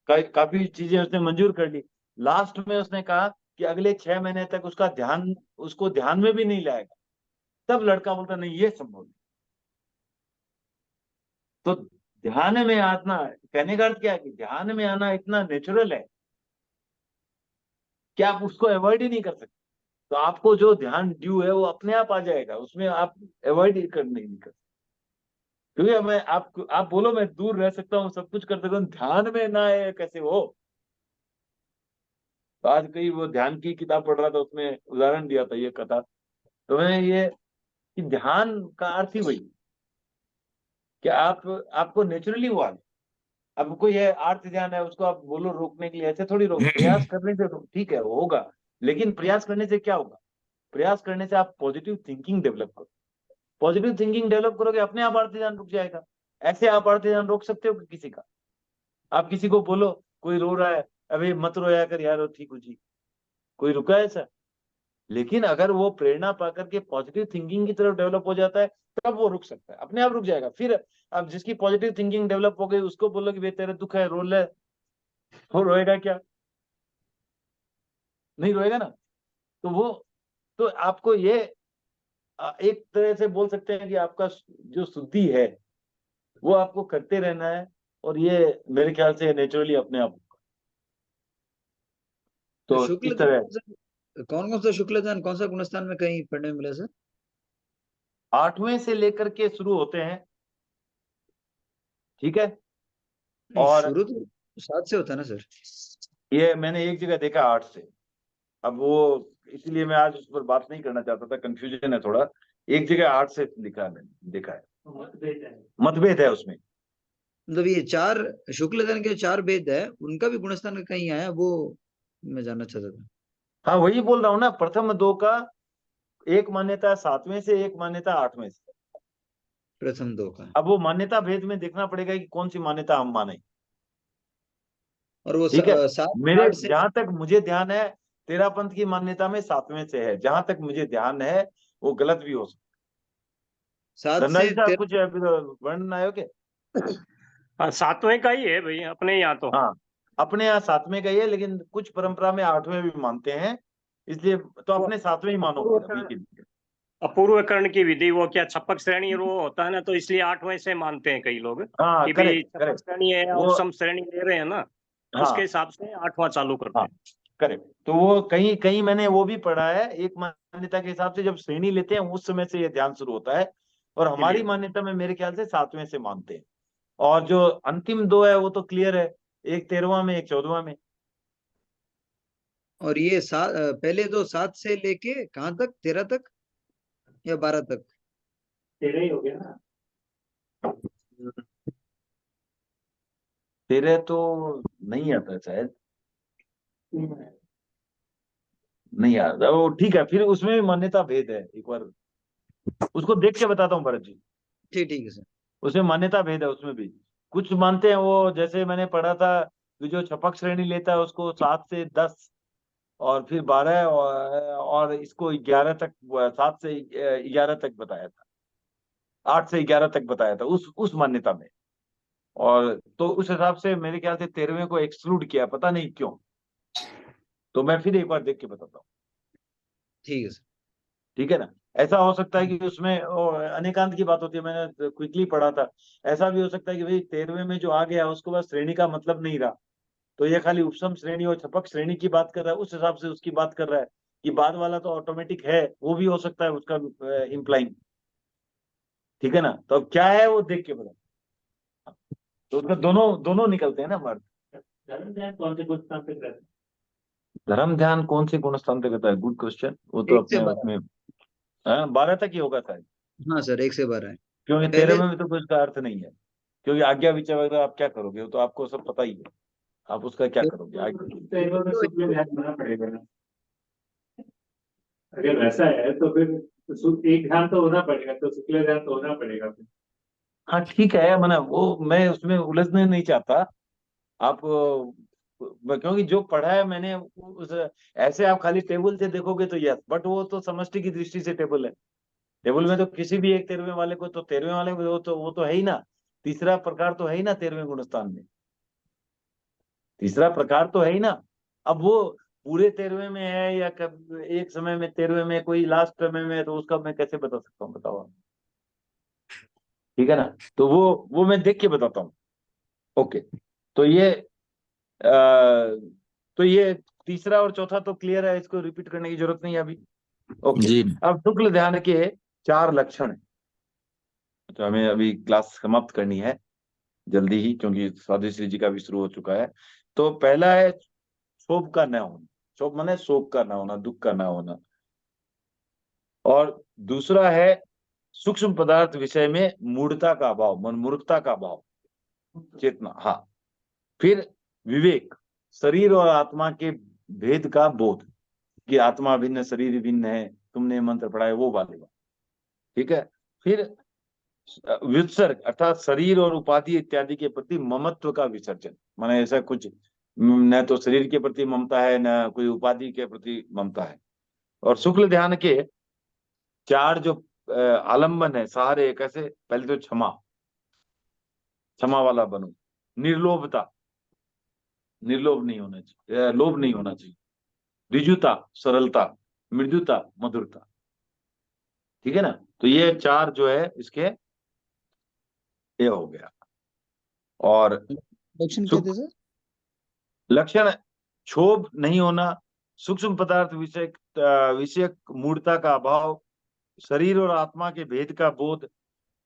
Speaker 1: काफी चीजें उसने मंजूर कर ली। लास्ट में उसने कहा कि अगले 6 महीने तक उसका ध्यान, उसको ध्यान में भी नहीं लाएगा। तब लड़का बोलता नहीं ये संभव नहीं। तो ध्यान में आना, कहने का अर्थ क्या है कि ध्यान में आना इतना नेचुरल है कि आप उसको अवॉइड ही नहीं कर सकते। तो आपको जो ध्यान ड्यू है वो अपने आप आ जाएगा, उसमें आप अवॉइड ही कर नहीं कर सकते। क्योंकि मैं आप बोलो मैं दूर रह सकता हूँ, सब कुछ कर सकता हूँ, ध्यान में ना है कैसे हो। तो आज कई वो ध्यान की किताब पढ़ रहा था, उसमें उदाहरण दिया था ये कथा। तो मैं ये कि ध्यान का अर्थ ही वही कि आपको नेचुरली हुआ है। अब कोई है आर्थ ध्यान है, उसको आप बोलो रोकने के लिए, ऐसे थोड़ी रोक, प्रयास करने से ठीक है वो होगा। लेकिन प्रयास करने से क्या होगा, प्रयास करने से आप पॉजिटिव थिंकिंग डेवलप करो। पॉजिटिव थिंकिंग डेवलप करोगे अपने आप आर्थ ध्यान रुक जाएगा। ऐसे आप आर्थ ध्यान रोक सकते हो किसी का। आप किसी को बोलो, कोई रो रहा है, अभी मत रोया कर यार, ठीक हो जी, कोई रुका है ऐसा। लेकिन अगर वो प्रेरणा पाकर के पॉजिटिव थिंकिंग की तरफ डेवलप हो जाता है, तब वो रुक सकता है, अपने आप रुक जाएगा। फिर अब जिसकी पॉजिटिव थिंकिंग डेवलप हो गई उसको बोलो कि भाई तेरे दुख है रो ले, वो रोएगा क्या, नहीं रोएगा ना। तो वो, तो आपको ये एक तरह से बोल सकते हैं कि आपका जो शुद्धि है वो आपको करते रहना है, और ये मेरे ख्याल से नेचुरली अपने आप होगा। तो
Speaker 5: शुक्ल
Speaker 1: इस तरह
Speaker 5: कौन कौन सा शुक्ल ध्यान कौन सा गुणस्थान में कहीं पढ़ने में मिला सर?
Speaker 1: 8वें से लेकर के शुरू होते हैं, ठीक है।
Speaker 5: नहीं,
Speaker 1: और
Speaker 5: शुरू तो 7 से होता है ना सर?
Speaker 1: ये मैंने एक जगह देखा 8 से। अब वो इसलिए मैं आज उस पर बात नहीं करना चाहता था, कंफ्यूजन है थोड़ा। एक जगह 8 से लिखा है, मैंने देखा है, मतभेद है उसमें।
Speaker 5: मतलब ये 4 शुक्ल ध्यान के 4 भेद है, उनका भी गुणस्थान का कहीं आया, वो मैं जानना चाहता था।
Speaker 1: हाँ वही बोल रहा हूँ ना, प्रथम 2 का एक मान्यता 7वें से, एक मान्यता 8वें से।
Speaker 5: प्रथम 2 का।
Speaker 1: अब वो मान्यता भेद में देखना पड़ेगा कि कौन सी मान्यता हम माने।
Speaker 5: और वो
Speaker 1: ठीक है,
Speaker 5: 7
Speaker 1: मेरे
Speaker 5: 8 से
Speaker 1: जहां तक मुझे ध्यान है, तेरा पंथ की मान्यता में 7वें से है, जहां तक मुझे ध्यान है। वो गलत भी हो सकता
Speaker 5: 7
Speaker 1: है।
Speaker 5: से
Speaker 1: धनराज साहब
Speaker 5: 13।
Speaker 1: कुछ वर्णन आयो के।
Speaker 2: हाँ 7वें का ही है भाई अपने यहाँ तो।
Speaker 1: हाँ अपने यहाँ 7वें का ही है, लेकिन कुछ परंपरा में 8वें भी मानते हैं, इसलिए तो अपने 7वें ही मानो
Speaker 2: अपूर्व
Speaker 1: अभी के लिए।
Speaker 2: अपूर्व कर्ण की विधि, वो क्या छप्पक श्रेणी वो होता है ना, तो इसलिए 8वें से मानते हैं कई लोग
Speaker 1: हाँ
Speaker 2: कि भाई
Speaker 1: करेक्ट
Speaker 2: छप्पक
Speaker 1: करेक्ट।
Speaker 2: श्रेणी है,
Speaker 1: वो
Speaker 2: उपसम श्रेणी ले रहे हैं ना, उसके
Speaker 1: हाँ
Speaker 2: हिसाब से 8वां चालू करते
Speaker 1: हाँ
Speaker 2: हैं।
Speaker 1: करेक्ट। तो वो कहीं कहीं मैंने वो भी पढ़ा है, एक मान्यता के हिसाब से जब श्रेणी लेते हैं उस समय से ये ध्यान शुरू होता है। और हमारी
Speaker 2: क्लियर।
Speaker 1: मान्यता में मेरे ख्याल से 7वें से मानते हैं। और जो अंतिम 2 है वो तो क्लियर है, एक 13वां में, एक 14वां में।
Speaker 5: और ये पहले तो 7 से लेके कहाँ तक, 13 तक या 12 तक?
Speaker 7: 13 ही हो गया ना।
Speaker 1: 13 तो नहीं आता शायद। नहीं यार वो ठीक है, फिर उसमें भी मान्यता भेद है। एक बार उसको देख के बताता हूँ भरत जी।
Speaker 5: ठीक है सर।
Speaker 1: उसमें मान्यता भेद है, उसमें भी कुछ मानते हैं वो, जैसे मैंने पढ़ा था कि जो छपक श्रेणी लेता है उसको 7 से 10 और फिर 12 और इसको 11 तक, 7 से 11 तक बताया था, 8 से 11 तक बताया था उस मान्यता में। और तो उस हिसाब से मेरे ख्याल से 13वें को एक्सक्लूड किया, पता नहीं क्यों। तो मैं फिर एक बार देख के बताता हूँ।
Speaker 5: ठीक है सर।
Speaker 1: ठीक है ना। ऐसा हो सकता है कि उसमें अनेकांत की बात होती है, मैंने क्विकली पढ़ा था। ऐसा भी हो सकता है कि भाई 13वें में जो आ गया उसको बस श्रेणी का मतलब नहीं रहा, तो ये खाली उपसम श्रेणी और छपक श्रेणी की बात कर रहा है, उस हिसाब से उसकी बात कर रहा है कि बाद वाला तो ऑटोमेटिक है, वो भी हो सकता है उसका इम्प्लाइंग। ठीक है ना। तो अब क्या है वो देख के बता, तो उसमें दोनों दोनों निकलते हैं ना मर्द।
Speaker 7: धर्म ध्यान कौन से गुण स्थान पे रहते हैं?
Speaker 1: धर्म ध्यान कौन से गुण स्थान पे करता है? Good question. वो तो
Speaker 5: 1 से
Speaker 1: अपने
Speaker 5: 12।
Speaker 1: उसमें 12 तक ही होगा शायद,
Speaker 5: हाँ सर, 1 से 12 है।
Speaker 1: क्योंकि
Speaker 5: पहले
Speaker 1: 13 में तो कुछ का अर्थ नहीं है। क्योंकि आज्ञा विचय वगैरह आप क्या करोगे, वो तो आपको सब पता ही है, आप उसका क्या करोगे
Speaker 7: तो एक बार शुक्ल ध्यान होना पड़ेगा ना। अगर वैसा है तो फिर एक ध्यान तो होना पड़ेगा, तो शुक्ल ध्यान तो होना पड़ेगा फिर।
Speaker 1: हाँ ठीक है, मैंने वो मैं उसमें उलझने नहीं चाहता। आप क्योंकि जो पढ़ा है मैंने उस, ऐसे आप खाली टेबल से देखोगे तो यस, बट वो तो समष्टि की दृष्टि से टेबल है। टेबल में तो किसी भी एक 13वें वाले को, तो 13वें वाले को वो तो है ही ना। तीसरा प्रकार तो है ही ना 13वें गुणस्थान में, तीसरा प्रकार तो है ही ना। अब वो पूरे 13वें में है या कब एक समय में 13वें में, कोई लास्ट समय में है, तो उसका मैं कैसे बता सकता हूँ, बताओ आप। ठीक है ना। तो वो मैं देख के बताता हूँ। ओके। तो तो ये तीसरा और चौथा तो क्लियर है, इसको रिपीट करने की जरूरत नहीं है अभी। ओके।
Speaker 8: जी।
Speaker 1: अब शुक्ल ध्यान के 4 लक्षण हैं। तो हमें अभी क्लास समाप्त करनी है जल्दी ही, क्योंकि स्वाति श्री जी का भी शुरू हो चुका है। तो पहला है शोभ का न होना। शोभ माने शोक का न होना, दुख का न होना। और दूसरा है सूक्ष्म पदार्थ विषय में मूढ़ता का अभाव, मनमूर्खता का अभाव, चेतना। हाँ। फिर विवेक, शरीर और आत्मा के भेद का बोध, कि आत्मा भिन्न शरीर भिन्न है, तुमने मंत्र पढ़ा है, वो वाले बात। ठीक है। फिर व्युत्सर्ग अर्थात शरीर और उपाधि इत्यादि के प्रति ममत्व का विसर्जन, माने ऐसा कुछ न तो शरीर के प्रति ममता है, न कोई उपाधि के प्रति ममता है। और शुक्ल ध्यान के 4 जो आलंबन है, सहारे, कैसे? पहले तो क्षमा, क्षमा वाला बनो। निर्लोभता, निर्लोभ नहीं होना चाहिए, लोभ नहीं होना चाहिए। ऋजुता, सरलता। मृदुता, मधुरता। ठीक है ना। तो ये 4 जो है इसके ये हो गया। और
Speaker 5: लक्षण क्या
Speaker 1: सुख
Speaker 5: थे सर?
Speaker 1: लक्षण, क्षोभ नहीं होना, सूक्ष्म पदार्थ विषयक मूर्ता का अभाव, शरीर और आत्मा के भेद का बोध,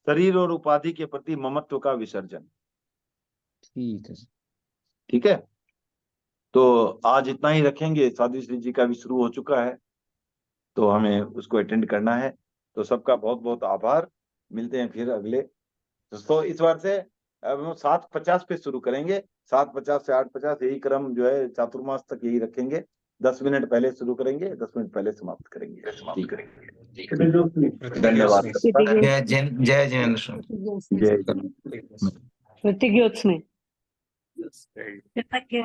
Speaker 1: शरीर और उपाधि के प्रति ममत्व का विसर्जन।
Speaker 5: ठीक है सर।
Speaker 1: ठीक है। तो आज इतना ही रखेंगे, साधु श्री जी का भी शुरू हो चुका है, तो हमें उसको अटेंड करना है। तो सबका बहुत बहुत आभार। मिलते हैं फिर अगले। तो इस बार से अब हम 7:50 पे शुरू करेंगे। 7:50 से 8:50 यही क्रम जो है चातुर्मास तक यही रखेंगे। 10 मिनट पहले शुरू करेंगे, 10 मिनट पहले समाप्त करेंगे। ठीक है। धन्यवाद।
Speaker 3: जय जिनेंद्र सर।
Speaker 1: जय
Speaker 4: प्रतिज्ञोत्सने
Speaker 2: Very
Speaker 4: कृतज्ञ